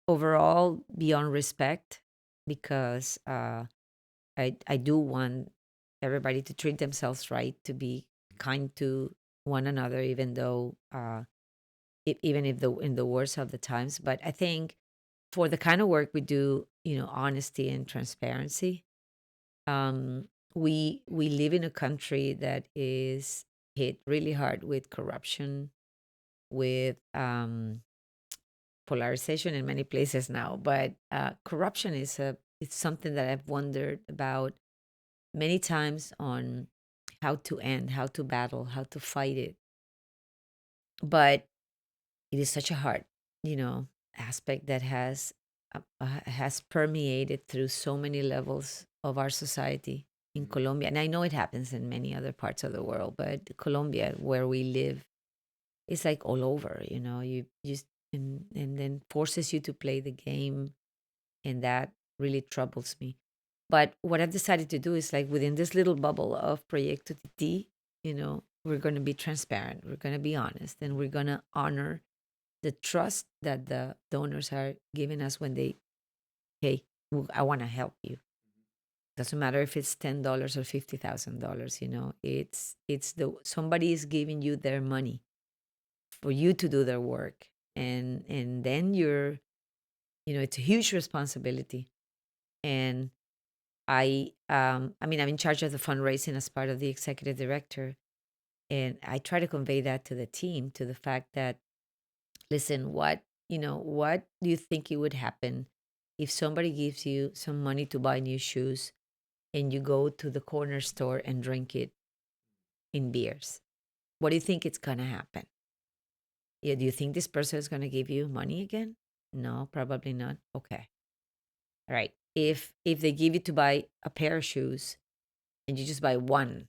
overall, beyond respect, because I do want everybody to treat themselves right, to be kind to one another, even though even if the in the worst of the times. But I think for the kind of work we do, honesty and transparency. Um, we live in a country that is hit really hard with corruption, with polarization in many places now. But corruption it's something that I've wondered about many times, on how to end, how to battle, how to fight it. But it is such a hard, you know, aspect that has permeated through so many levels of our society in Colombia. And I know it happens in many other parts of the world, but Colombia, where we live, is like all over. You just and then forces you to play the game, and that really troubles me. But what I've decided to do is, like, within this little bubble of Proyecto Tití, we're going to be transparent, we're going to be honest, and we're going to honor the trust that the donors are giving us when they, hey, I want to help you. Doesn't matter if it's $10 or $50,000. It's the somebody is giving you their money for you to do their work, and then it's a huge responsibility. And I mean, I'm in charge of the fundraising as part of the executive director, and I try to convey that to the team, to the fact that, listen, what do you think it would happen if somebody gives you some money to buy new shoes, and you go to the corner store and drink it in beers? What do you think it's going to happen? Yeah, do you think this person is going to give you money again? No, probably not. Okay. All right. If they give you to buy a pair of shoes, and you just buy one,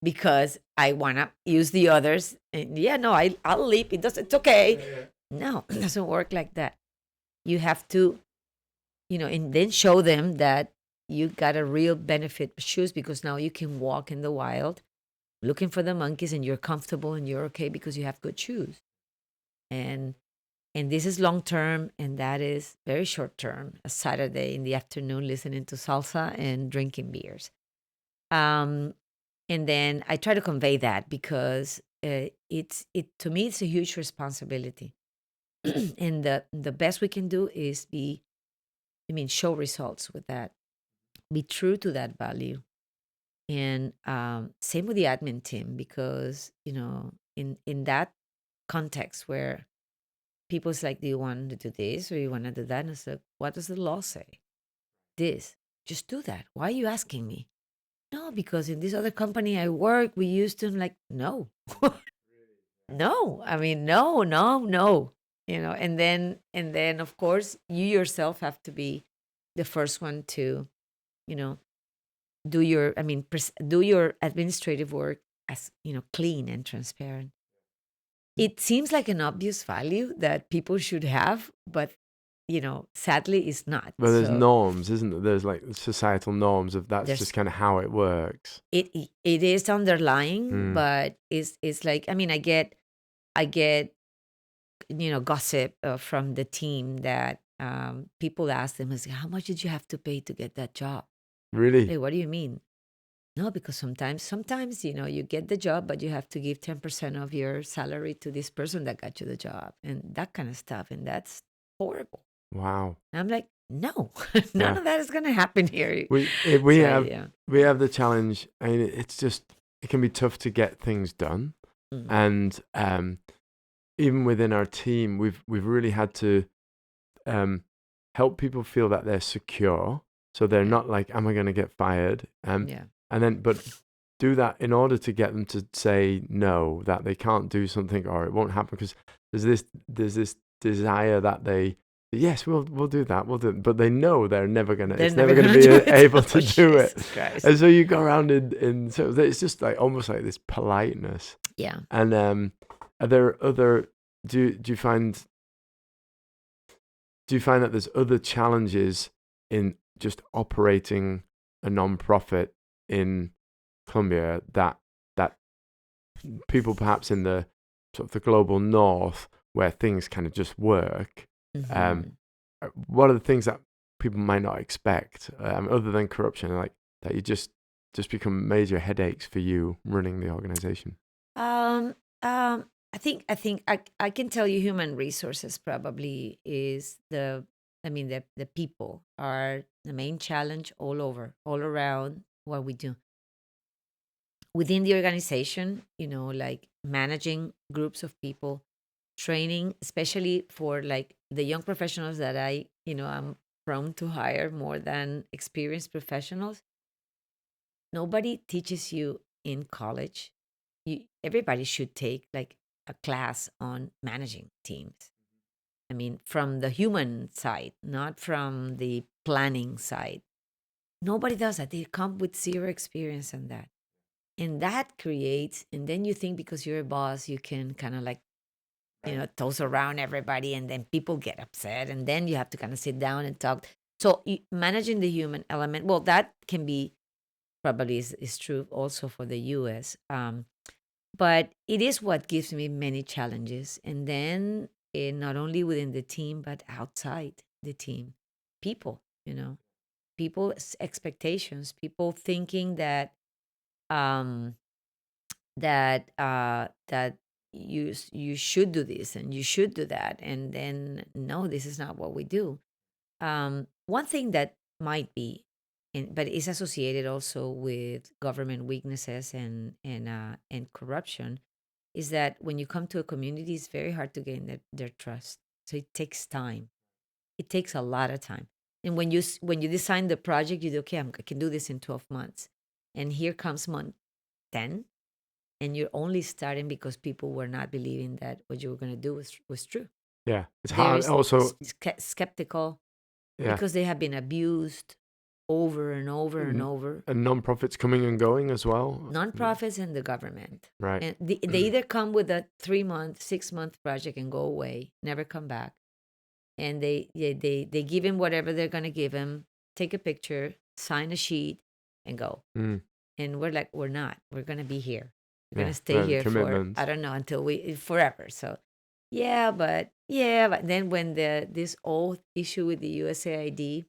because I want to use the others, and yeah, no, I'll leave. It's okay. No, it doesn't work like that. You have to, and then show them that you got a real benefit with shoes, because now you can walk in the wild looking for the monkeys, and you're comfortable and you're okay because you have good shoes. And this is long term, and that is very short term. A Saturday in the afternoon listening to salsa and drinking beers. Um, and then I try to convey that, because it to me it's a huge responsibility, and the best we can do is show results with that, be true to that value. And same with the admin team, because in that context where people's like, do you want to do this or you want to do that? And it's like, what does the law say? This, just do that. Why are you asking me? No, because in this other company I work, we used to. I'm like, no, no. I mean, no, no, no. And then of course you yourself have to be the first one to, you know, do your administrative work as, clean and transparent. It seems like an obvious value that people should have, but sadly it's not. Well, there's So norms, isn't there? There's like societal norms of that's just there's kind of how it works. it is underlying, Mm, but it's like, I mean, I get gossip from the team that people ask them, is how much did you have to pay to get that job? really? Hey, what do you mean? No, because sometimes you get the job, but you have to give 10% of your salary to this person that got you the job, and that kind of stuff, and that's horrible. Wow. And I'm like, no, none Yeah. of that is going to happen here. We So have yeah. we have the challenge. I mean, it's just it can be tough to get things done, Mm. and even within our team, we've really had to um, help people feel that they're secure, so they're Yeah. not like, "Am I going to get fired?" Yeah. And then, but do that in order to get them to say no, that they can't do something or it won't happen, because there's this desire that they, yes, we'll do that, we'll do it, but they know they're never gonna, They're it's never never gonna going to be do it. able Oh, to do it. Jesus Christ. And so you go around in so it's just like almost like this politeness. Yeah. And are there other, do you find that there's other challenges in just operating a non-profit in Colombia that people perhaps in the sort of the global north, where things kind of just work, Hmm. what are the things that people might not expect, other than corruption, like that you just become major headaches for you running the organization? Um, I can tell you human resources probably is the people are the main challenge all around what we do. Within the organization, like managing groups of people, training, especially for like the young professionals that I'm prone to hire more than experienced professionals. Nobody teaches you in college. Everybody should take like a class on managing teams. I mean, from the human side, not from the planning side. Nobody does that. They come with zero experience on that. And that creates, and then you think because you're a boss, you can kind of like, toss around everybody, and then people get upset. And then you have to kind of sit down and talk. So managing the human element, well, that can be probably is true also for the US. But it is what gives me many challenges. And then not only within the team, but outside the team, people, people's expectations, people thinking um, that you should do this and you should do that. And then, no, this is not what we do. One thing that might be, but is associated also with government weaknesses and corruption, is that when you come to a community, it's very hard to gain their trust. So it takes time. It takes a lot of time. And when you design the project, you do, okay, I can do this in 12 months, and here comes month 10, and you're only starting because people were not believing that what you were going to do was true. Yeah, it's Very hard also. skeptical Yeah. because they have been abused over and over and N- over. and non-profits coming and going as well. Nonprofits and the government. Right. And they either come with a 3-month, 6-month project and go away, never come back. And they give him whatever they're going to give him, take a picture, sign a sheet, and go. Mm. And we're like, we're not. We're going to be here. We're going Yeah, to stay right, the here for, I commitment. don't know, until forever. So, but then when this old issue with the USAID,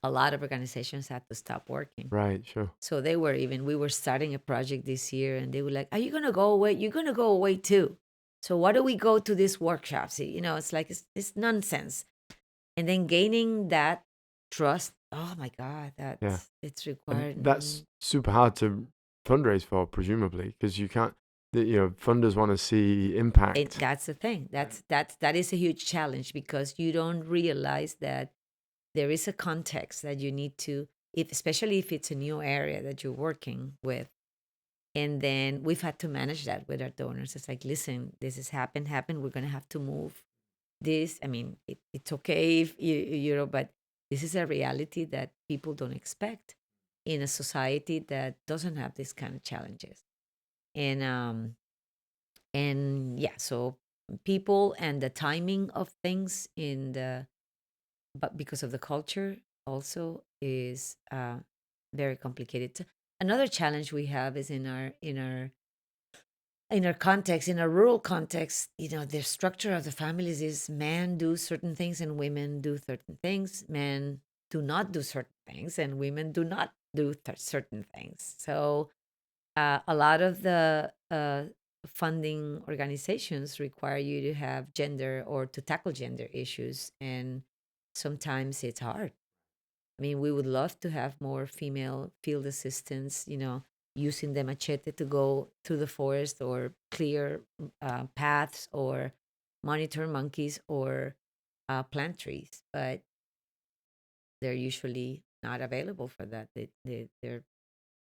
a lot of organizations had to stop working. Right, sure. So we were starting a project this year, and they were like, are you going to go away? You're going to go away too. So why do we go to these workshops? It's like, it's nonsense. And then gaining that trust, oh my God, Yeah. it's And required. that's super hard to fundraise for, presumably, because you can't, funders want to see impact. That's the thing. That is a huge challenge because you don't realize that there is a context that you need to, especially if it's a new area that you're working with. And then we've had to manage that with our donors. It's like, listen, this has happened. We're going to have to move this. I mean, it's okay if but this is a reality that people don't expect in a society that doesn't have these kind of challenges. And yeah, so people and the timing of things in but because of the culture also is very complicated. Another challenge we have is in our context, in a rural context, the structure of the families is men do certain things and women do certain things. Men do not do certain things and women do not do certain things. So a lot of the funding organizations require you to have gender or to tackle gender issues, and sometimes it's hard. I mean, we would love to have more female field assistants, using the machete to go through the forest or clear paths or monitor monkeys or plant trees, but they're usually not available for that. They're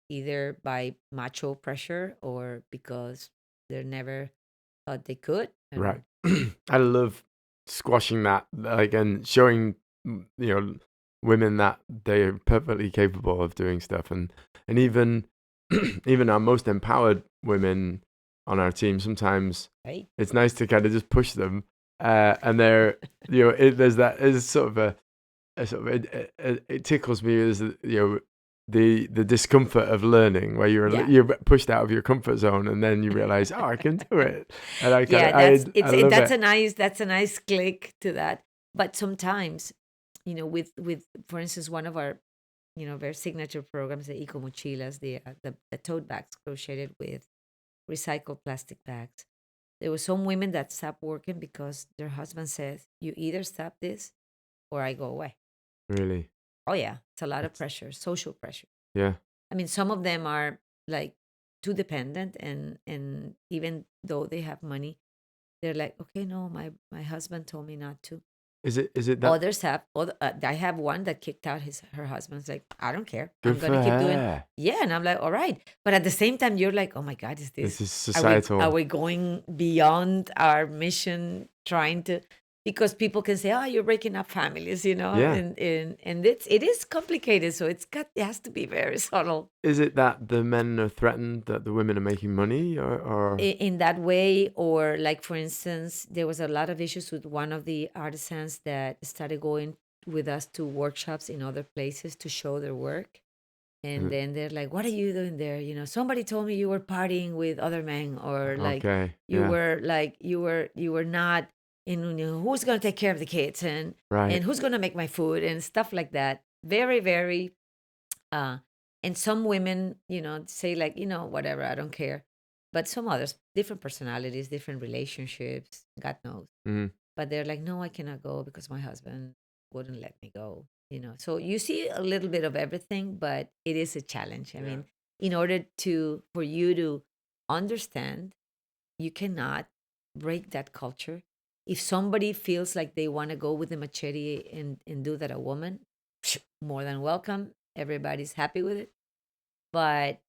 either by macho pressure or because they never thought they could. Right. And I love squashing that, like, and showing, women that they're perfectly capable of doing stuff, and even even our most empowered women on our team, sometimes right, it's nice to kind of just push them, and they're, there's that, is sort of a sort of, it tickles me as, the discomfort of learning, where yeah, you're pushed out of your comfort zone, and then you realize, oh, I can do it, and I kind yeah, of I love that's it. a nice click to that. But sometimes, with for instance, one of our very signature programs, the eco mochilas, the tote bags crocheted with recycled plastic bags. There were some women that stopped working because their husband says, "You either stop this or I go away." Really, Oh yeah, it's a lot of that's, pressure, social pressure. yeah. I mean, some of them are like too dependent, and even though they have money, they're like, okay, no, my husband told me not to. Is it that Others have, I have one that kicked out her husband's like, I don't care, good I'm for gonna keep doing. her? Yeah, and I'm like, all right, but at the same time, you're like, oh my God, is This this? is Are societal. we going beyond our mission, trying to? Because people can say, oh, you're breaking up families, Yeah. and it is complicated, so it has to be very subtle Is it that the men are threatened that the women are making money, or in that way. Or like, for instance, there was a lot of issues with one of the artisans that started going with us to workshops in other places to show their work, and uh, then they're like, what are you doing there? Somebody told me you were partying with other men, or like okay, you yeah, were like you were not in, who's going to take care of the kids, and right. who's going to make my food and stuff like that. Very, very uh, and some women, say like, whatever, I don't care. But some others, different personalities, different relationships, God knows. Mm, But they're like, no, I cannot go because my husband wouldn't let me go. So you see a little bit of everything, but it is a challenge. I yeah. mean, in order for you to understand, you cannot break that culture. If somebody feels like they want to go with the machete and do that, a woman, more than welcome. Everybody's happy with it. But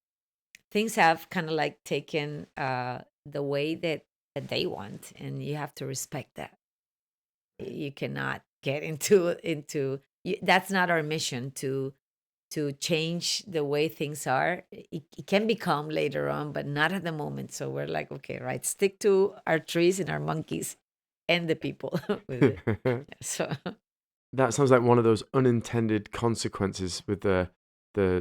things have kind of like taken the way that they want, and you have to respect that. You cannot get that's not our mission to change the way things are. It can become later on, but not at the moment. So we're like, okay, right, stick to our trees and our monkeys and the people with it. So That sounds like one of those unintended consequences with the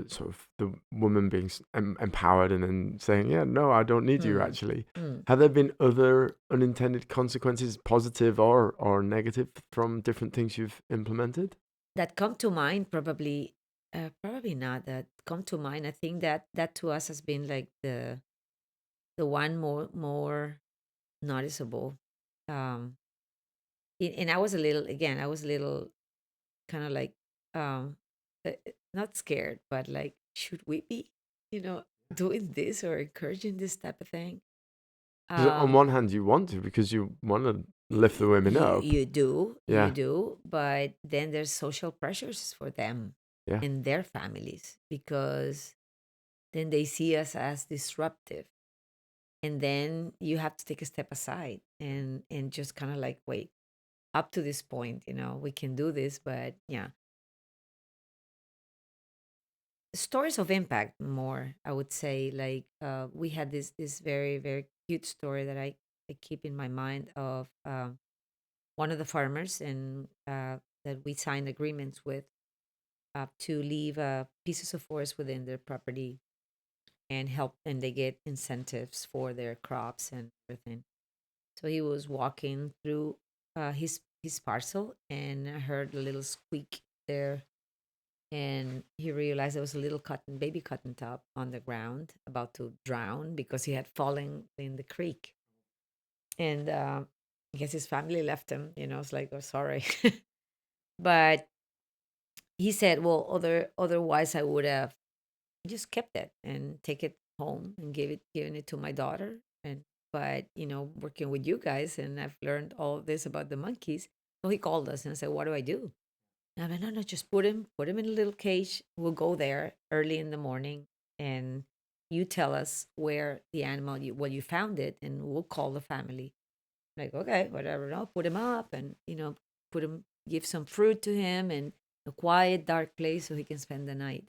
sort of the woman being empowered and then saying, "Yeah, no, I don't need you." hmm, Actually, hmm. have there been other unintended consequences, positive or negative, from different things you've implemented? That come to mind, probably not that come to mind. I think that to us has been like the one more noticeable. um and I was a little kind of like, not scared, but like, should we be you know doing this or encouraging this type of thing? Because on um one hand, you want to, because you want to lift the women up. you Yeah, do, but then there's social pressures for them yeah. and their families, because then they see us as disruptive, and then you have to take a step aside and just kind of like, wait, up to this point, we can do this. But yeah, stories of impact more, I would say. Like, we had this very, very cute story that I keep in my mind of one of the farmers, and that we signed agreements with to leave pieces of forest within their property and help, and they get incentives for their crops and everything. So he was walking through his parcel, and I heard a little squeak there, and he realized there was a little baby cotton top on the ground, about to drown because he had fallen in the creek. And I guess his family left him. It's like, oh, sorry. But he said, well, otherwise I would have just kept it and take it home and given it to my daughter. And but working with you guys, and I've learned all of this about the monkeys. So he called us and said, what do I do? And I'm like, no, no, just put him in a little cage. We'll go there early in the morning, and you tell us where the animal you found it, and we'll call the family. Like, okay, whatever. No, put him up, and give some fruit to him, and a quiet, dark place so he can spend the night.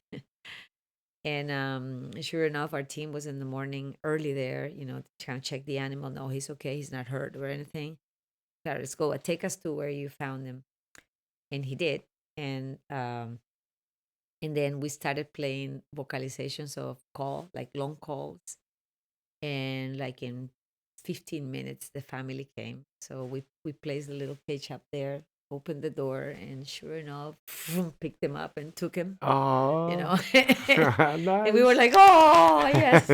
And sure enough, our team was in the morning early there, to kind of check the animal. No, he's okay. He's not hurt or anything. "Yeah, let's go. Take us to where you found him." And he did. And then we started playing vocalizations of like long calls. And like in 15 minutes, the family came. So we placed the little cage up there, opened the door, and sure enough, picked him up and took him, you Oh, know. And we were nice. like, oh, yes.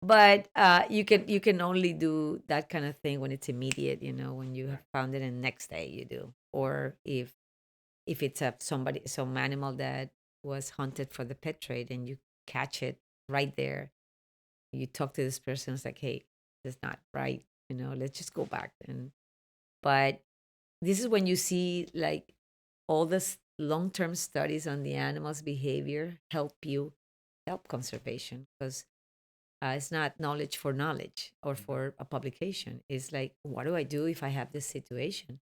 But you can only do that kind of thing when it's immediate, when you have found it and next day you do. Or if it's some animal that was hunted for the pet trade and you catch it right there, you talk to this person, it's like, hey, that's not right, let's just go back. But this is when you see like all this long-term studies on the animal's behavior help conservation, because it's not knowledge for knowledge or for a publication. It's like, what do I do if I have this situation?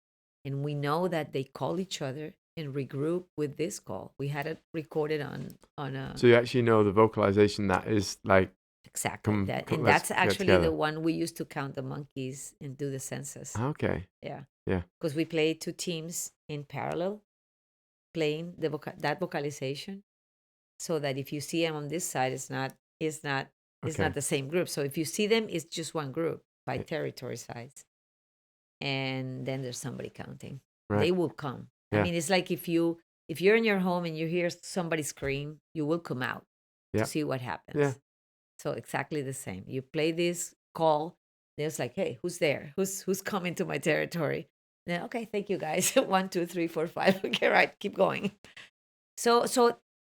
And we know that they call each other and regroup with this call. We had it recorded on a So you actually know the vocalization that is like, exactly that, and let's that's get actually the together. one we used to count the monkeys and do the census. Okay. Yeah, Yeah. because we play two teams in parallel playing that vocalization, so that if you see them on this side, it's not Okay. the same group. So if you see them, it's just one group by Yeah. territory size, and then there's somebody counting. Right. They will come. I Yeah. mean, it's like if you're in your home and you hear somebody scream, you will come out to Yeah. see what Yeah. happens. So exactly the same. You play this call. There's like, hey, who's there? Who's coming to my territory? Then okay, thank you guys. 1, 2, 3, 4, 5. Okay, right, keep going. So,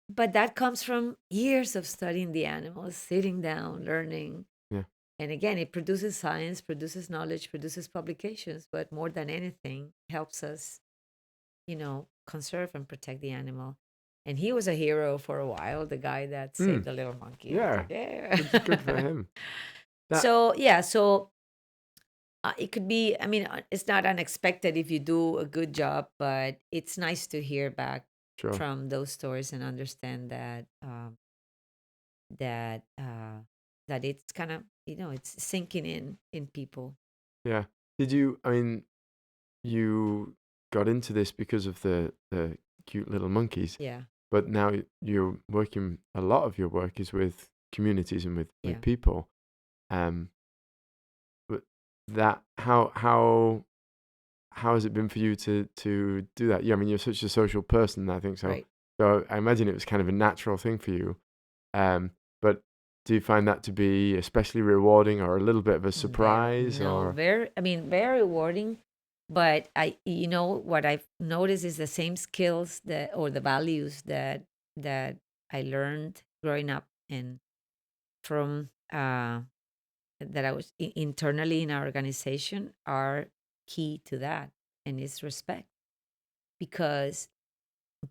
but that comes from years of studying the animals, sitting down, learning. Yeah. And again, it produces science, produces knowledge, produces publications, but more than anything, helps us, conserve and protect the animal. And he was a hero for a while, the guy that Hmm. saved the little monkey. I was Yeah. like, yeah. Good for him. That So, yeah, so it could be, I mean, it's not unexpected if you do a good job, but it's nice to hear back sure. from those stories and understand that it's kind of, it's sinking in people. Yeah. Did you? I mean, you got into this because of the cute little monkeys, Yeah, but now you're working. A lot of your work is with communities and with yeah. people. Um, but that how has it been for you to do that? Yeah, I mean, you're such a social person, I think so. Right. So I imagine it was kind of a natural thing for you. But do you find that to be especially rewarding or a little bit of a Very, surprise no, or very, I mean, very rewarding. But what I've noticed is the same skills or the values that I learned growing up and from that I was internally in our organization are key to that, and it's respect. Because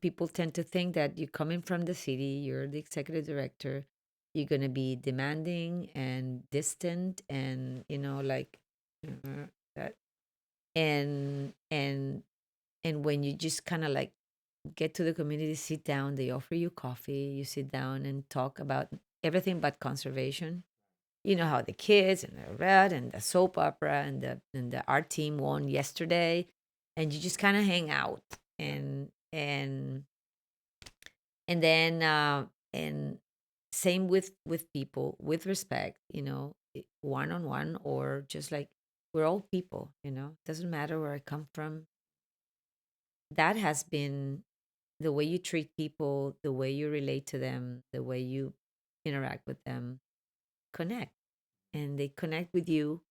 people tend to think that you're coming from the city, you're the executive director, you're going to be demanding and distant and like that. And when you just kind of like get to the community, sit down, they offer you coffee, you sit down and talk about everything but conservation. How the kids and the red and the soap opera and the art team won yesterday, and you just kind of hang out and and then and same with people, with respect, one on one, or just like we're all people, doesn't matter where I come from. That has been the way you treat people, the way you relate to them, the way you interact with them, connect, and they connect with you,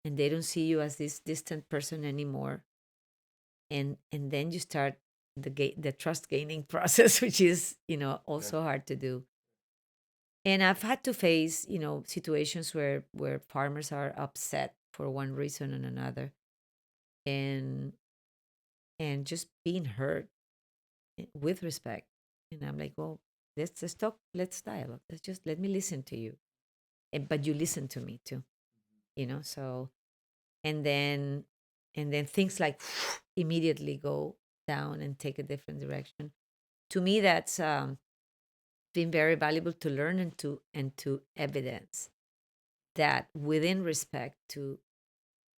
and they don't see you as this distant person anymore. And then you start the trust gaining process, which is Yeah. also hard to do. And I've had to face situations where farmers are upset for one reason and another, and just being heard, with respect. And I'm like, well, let's talk, let's dialogue, let's just let me listen to you, but you listen to me too, so. And then and then things like immediately go down and take a different direction. To me, that's been very valuable to learn, and to evidence that within respect to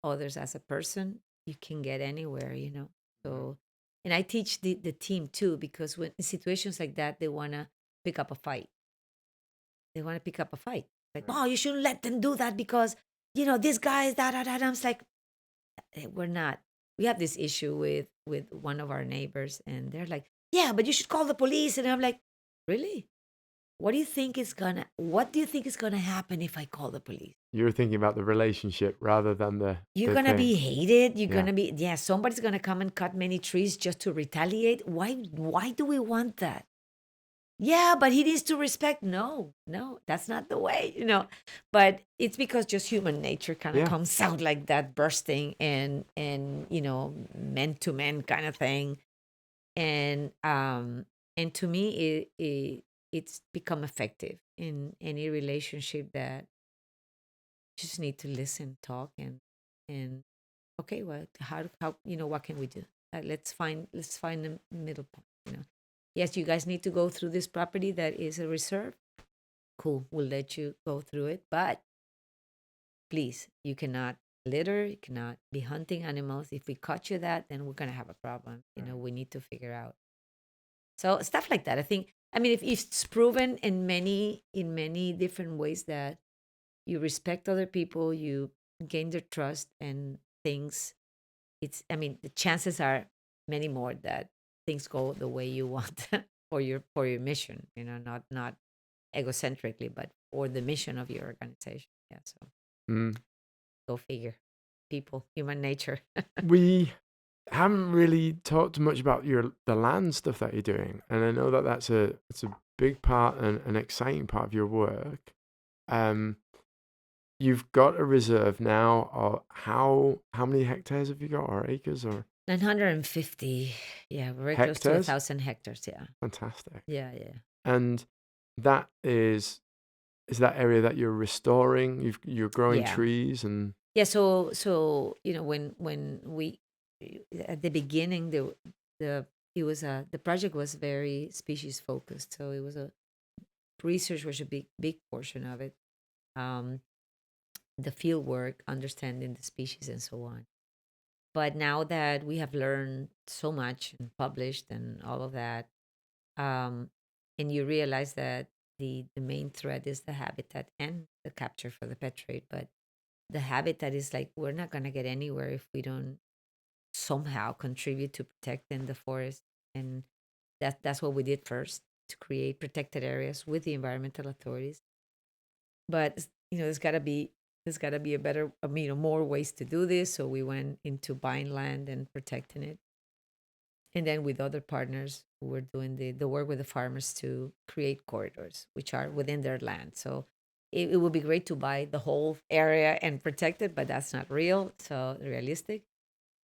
others as a person, you can get anywhere. Yeah. So, and I teach the team too, because when in situations like that, they want to pick up a fight. They want to pick up a fight. Like, Right. oh, you shouldn't let them do that because, this guy is that, that, that. I'm like, we're not. We have this issue with one of our neighbors, and they're like, yeah, but you should call the police. And I'm like, really? What do you think is gonna happen if I call the police? You were thinking about the relationship rather than You're the gonna thing. be hated. You're Yeah. gonna be, yeah, somebody's gonna come and cut many trees just to retaliate. Why do we want that? Yeah, but he needs to respect. No, no, that's not the way. But it's because just human nature kind of Yeah. comes out like that, bursting, and men to men kind of thing. And to me, it's become effective in any relationship, that just need to listen, talk, and okay, well, how what can we do? Let's find the middle point. Yes, you guys need to go through this property that is a reserve. Cool, we'll let you go through it, but please, you cannot litter, you cannot be hunting animals. If we caught you that, then we're gonna have a problem. Right. We need to figure out. So stuff like that. I think. I mean, if it's proven in many different ways that you respect other people, you gain their trust, and things. I mean, the chances are many more that things go the way you want for your mission. Not egocentrically, but for the mission of your organization. Yeah. So Mm. go figure. People, human nature. We haven't really talked much about the land stuff that you're doing, and I know that it's a big part and an exciting part of your work. Um, you've got a reserve now. Or how many hectares have you got, or acres, or 950. Yeah, we're very close to a hectares? 1,000 hectares. Yeah. Fantastic. Yeah. Yeah. And that is that area that you're restoring. You're growing Yeah. trees and Yeah. So when we at the beginning, the it was the project was very species focused. So it was a research was a big portion of it. Um, the field work, understanding the species, and so on. But now that we have learned so much and published and all of that, um, and you realize that the main threat is the habitat and the capture for the pet trade. But the habitat is like, we're not going to get anywhere if we don't somehow contribute to protecting the forest. And that's what we did first, to create protected areas with the environmental authorities. But there's got to be a better, more ways to do this. So we went into buying land and protecting it, and then with other partners who were doing the work with the farmers to create corridors which are within their land. So it would be great to buy the whole area and protect it, but that's not realistic.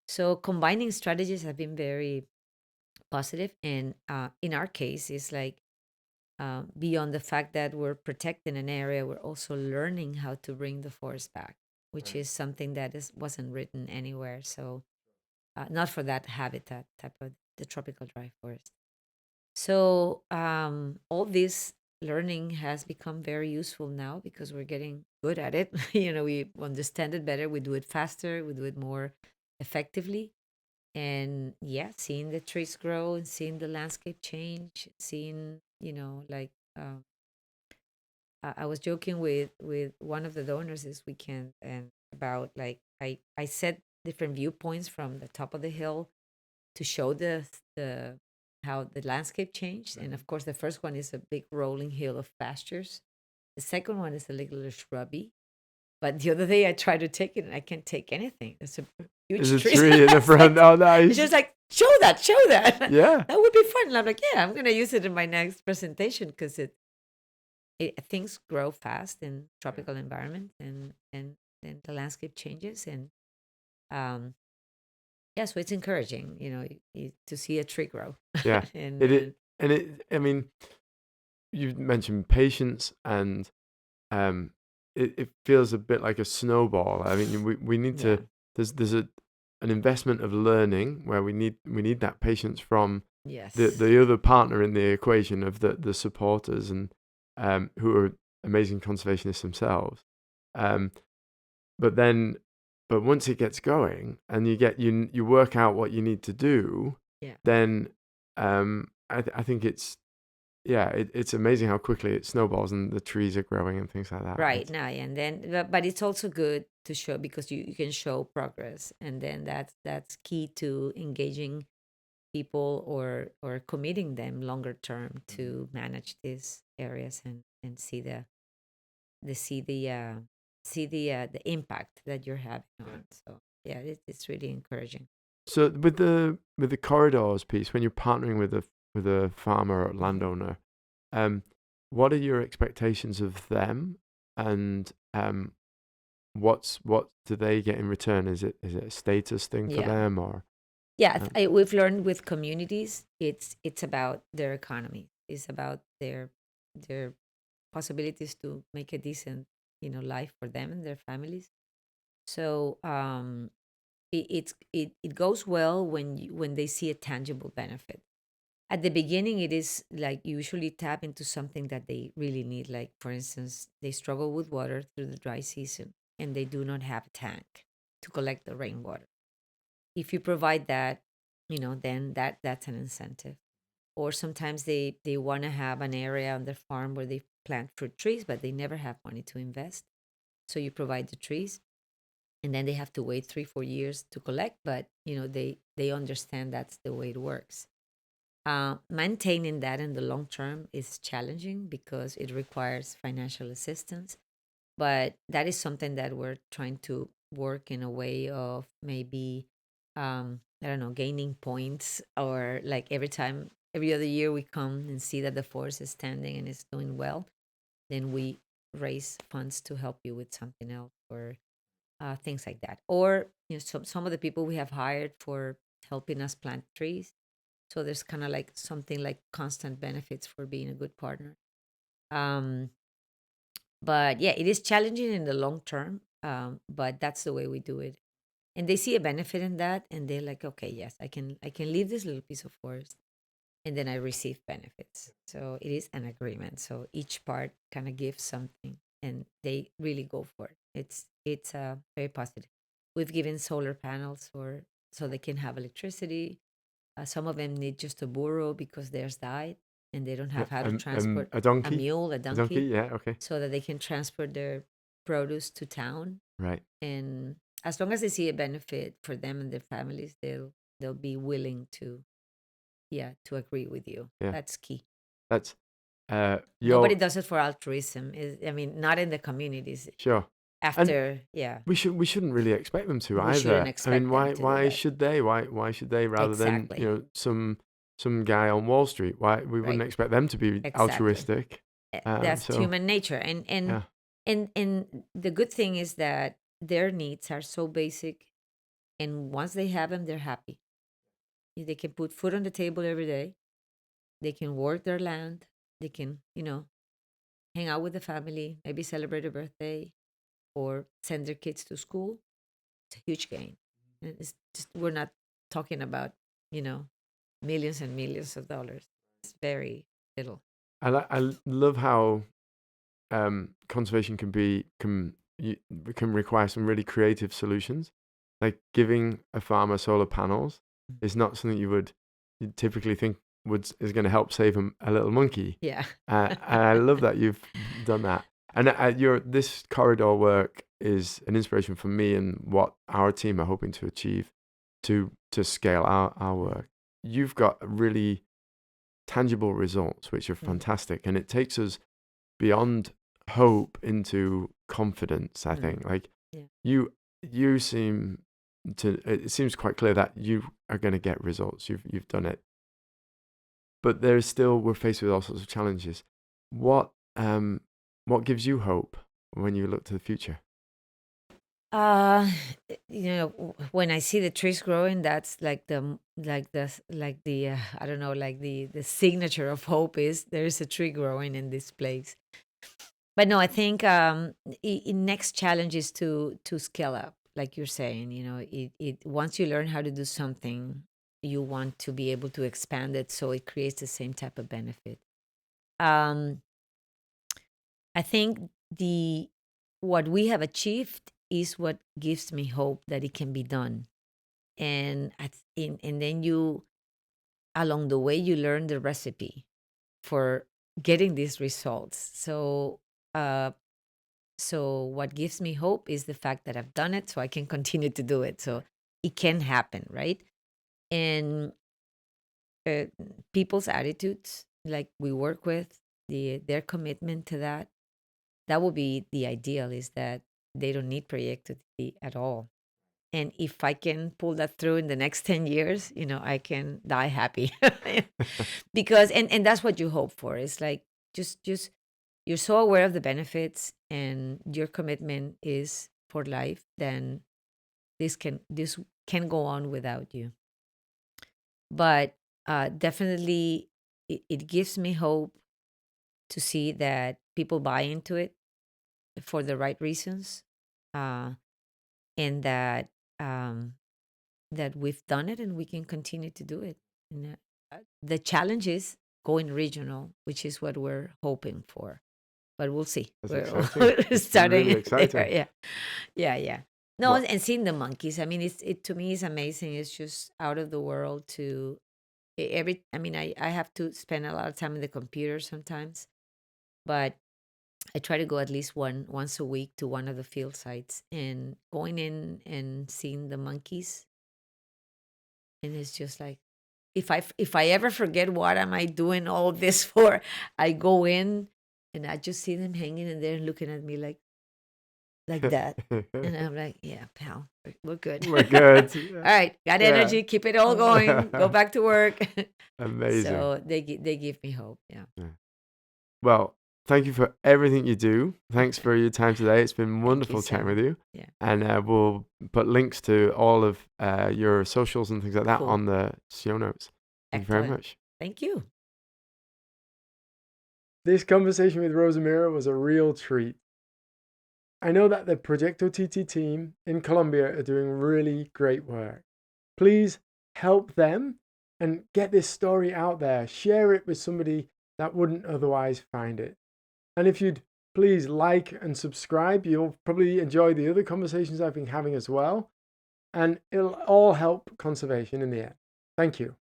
So combining strategies have been very positive, and in our case, it's like, beyond the fact that we're protecting an area, we're also learning how to bring the forest back, which right. is something that wasn't written anywhere. So not for that habitat type of the tropical dry forest. So all this learning has become very useful now because we're getting good at it. We understand it better, we do it faster, we do it more effectively. And yeah, seeing the trees grow and seeing the landscape change, seeing, like, I was joking with one of the donors this weekend, and about, like, I set different viewpoints from the top of the hill to show the how the landscape changed. And of course, the first one is a big rolling hill of pastures. The second one is a little shrubby. But the other day I tried to take it and I can't take anything. It's a There's huge a tree. tree in the It's front. like, Oh, it's nice. just like, show that, show that. Yeah. That would be fun. And I'm like, yeah, I'm gonna use it in my next presentation, because things grow fast in tropical environment, and the landscape changes. And um yeah, so it's encouraging, to see a tree grow. Yeah. and, It and and it. I mean, you mentioned patience, and um, it feels a bit like a snowball. I mean, we need yeah, to. There's an investment of learning where we need that patience from yes, the other partner in the equation of the supporters, and who are amazing conservationists themselves. Um, but then, but once it gets going and you work out what you need to do, yeah. then I think it's amazing how quickly it snowballs and the trees are growing and things like that. Right now, and then, but it's also good to show, because you can show progress, and then that's key to engaging people, or committing them longer term to manage these areas, and see the impact that you're having on. So yeah, it's really encouraging. So with the corridors piece, when you're partnering with a farmer or Mhm. landowner, um, what are your expectations of them, and what do they get in return? Is it a status thing for Yeah. them, or Yeah, um, we've learned with communities, it's about their economy. It's about their possibilities to make a decent, life for them and their families. So it goes well when they see a tangible benefit. At the beginning, it is like usually tap into something that they really need. Like, for instance, they struggle with water through the dry season, and they do not have a tank to collect the rainwater. If you provide that, then that's an incentive. Or sometimes they want to have an area on their farm where they plant fruit trees, but they never have money to invest. So you provide the trees, and then they have to wait 3-4 years to collect. But they understand that's the way it works. Maintaining that in the long term is challenging, because it requires financial assistance. But that is something that we're trying to work in a way of, maybe, I don't know, gaining points, or like every other year we come and see that the forest is standing and is doing well, then we raise funds to help you with something else, or things like that. Or some of the people we have hired for helping us plant trees. So there's kind of like something like constant benefits for being a good partner. Um, but yeah, it is challenging in the long term. But that's the way we do it. And they see a benefit in that, and they're like, okay, yes, I can leave this little piece of forest, and then I receive benefits. So it is an agreement. So each part kind of gives something, and they really go for it. It's very positive. We've given solar panels for so they can have electricity. Some of them need just a burro because theirs died, and they don't have how to transport a a donkey, mule, a a donkey? donkey, Yeah, okay, so that they can transport their produce to town. right. And as long as they see a benefit for them and their families, they'll be willing to, yeah, to agree with you. Yeah, That's key. that's Nobody your does it for altruism. I mean, not in the communities. sure, and After, yeah, we shouldn't really expect them to we shouldn't either. I mean, expect them why to do why that. should they? Why should they, rather than Exactly. some guy on Wall Street? Why we wouldn't Right. expect them to be Exactly. altruistic? That's So human nature. and and yeah, and and the good thing is that their needs are so basic, and once they have them, they're happy. They can put food on the table every day. They can work their land. They can, hang out with the family, maybe celebrate a birthday, or send their kids to school. It's a huge gain. And it's just, we're not talking about, you know, millions and millions of dollars. It's very little. I love how conservation can require some really creative solutions, like giving a farmer solar panels is not something you'd typically think is going to help save a little monkey. Yeah. And I love that you've done that. And this corridor work is an inspiration for me and what our team are hoping to achieve to scale our work. You've got really tangible results, which are fantastic. And it takes us beyond hope into confidence, I think. Like Yeah. you seem to, it seems quite clear that you are going to get results. You've done it. But we're faced with all sorts of challenges. What gives you hope when you look to the future? Uh, when I see the trees growing, that's I don't know, like the signature of hope is there is a tree growing in this place. But no, I think next challenge is to scale up, like you're saying. It once you learn how to do something, you want to be able to expand it so it creates the same type of benefit. Um, I think the what we have achieved is what gives me hope that it can be done. And then you along the way you learn the recipe for getting these results. Uh so what gives me hope is the fact that I've done it so I can continue to do it. So it can happen, right? And uh, people's attitudes, like we work with, their commitment to that would be the ideal, is that they don't need Proyecto at all. And if I can pull that through in the next 10 years, I can die happy. Because and that's what you hope for. It's like just you're so aware of the benefits and your commitment is for life, then this can go on without you. But definitely it gives me hope to see that people buy into it for the right reasons, uh, and um, that we've done it and we can continue to do it. And, the challenge is going regional, which is what we're hoping for. But we'll see. That's exciting. We're It's really starting there. exciting. Yeah, yeah, yeah. No, Well, and seeing the monkeys. I mean, it to me is amazing. It's just out of the world to every. I mean, I have to spend a lot of time in the computer sometimes, but I try to go at least once a week to one of the field sites and going in and seeing the monkeys. And it's just like, if I ever forget what am I doing all this for, I go in and I just see them hanging in there and looking at me like that. And I'm like, yeah, pal, we're good. we're good. All right, got Yeah. energy, keep it all going, go back to work. Amazing. So they give me hope. Yeah. Yeah. Well, thank you for everything you do. Thanks for your time today. It's been Thank you, wonderful chatting with Sam. you. Yeah. And we'll put links to all of your socials and things like that Cool. on the show notes. Thank you very Excellent. much. Thank you. This conversation with Rosamira was a real treat. I know that the Proyecto Tití team in Colombia are doing really great work. Please help them and get this story out there. Share it with somebody that wouldn't otherwise find it. And if you'd please like and subscribe, you'll probably enjoy the other conversations I've been having as well. And it'll all help conservation in the end. Thank you.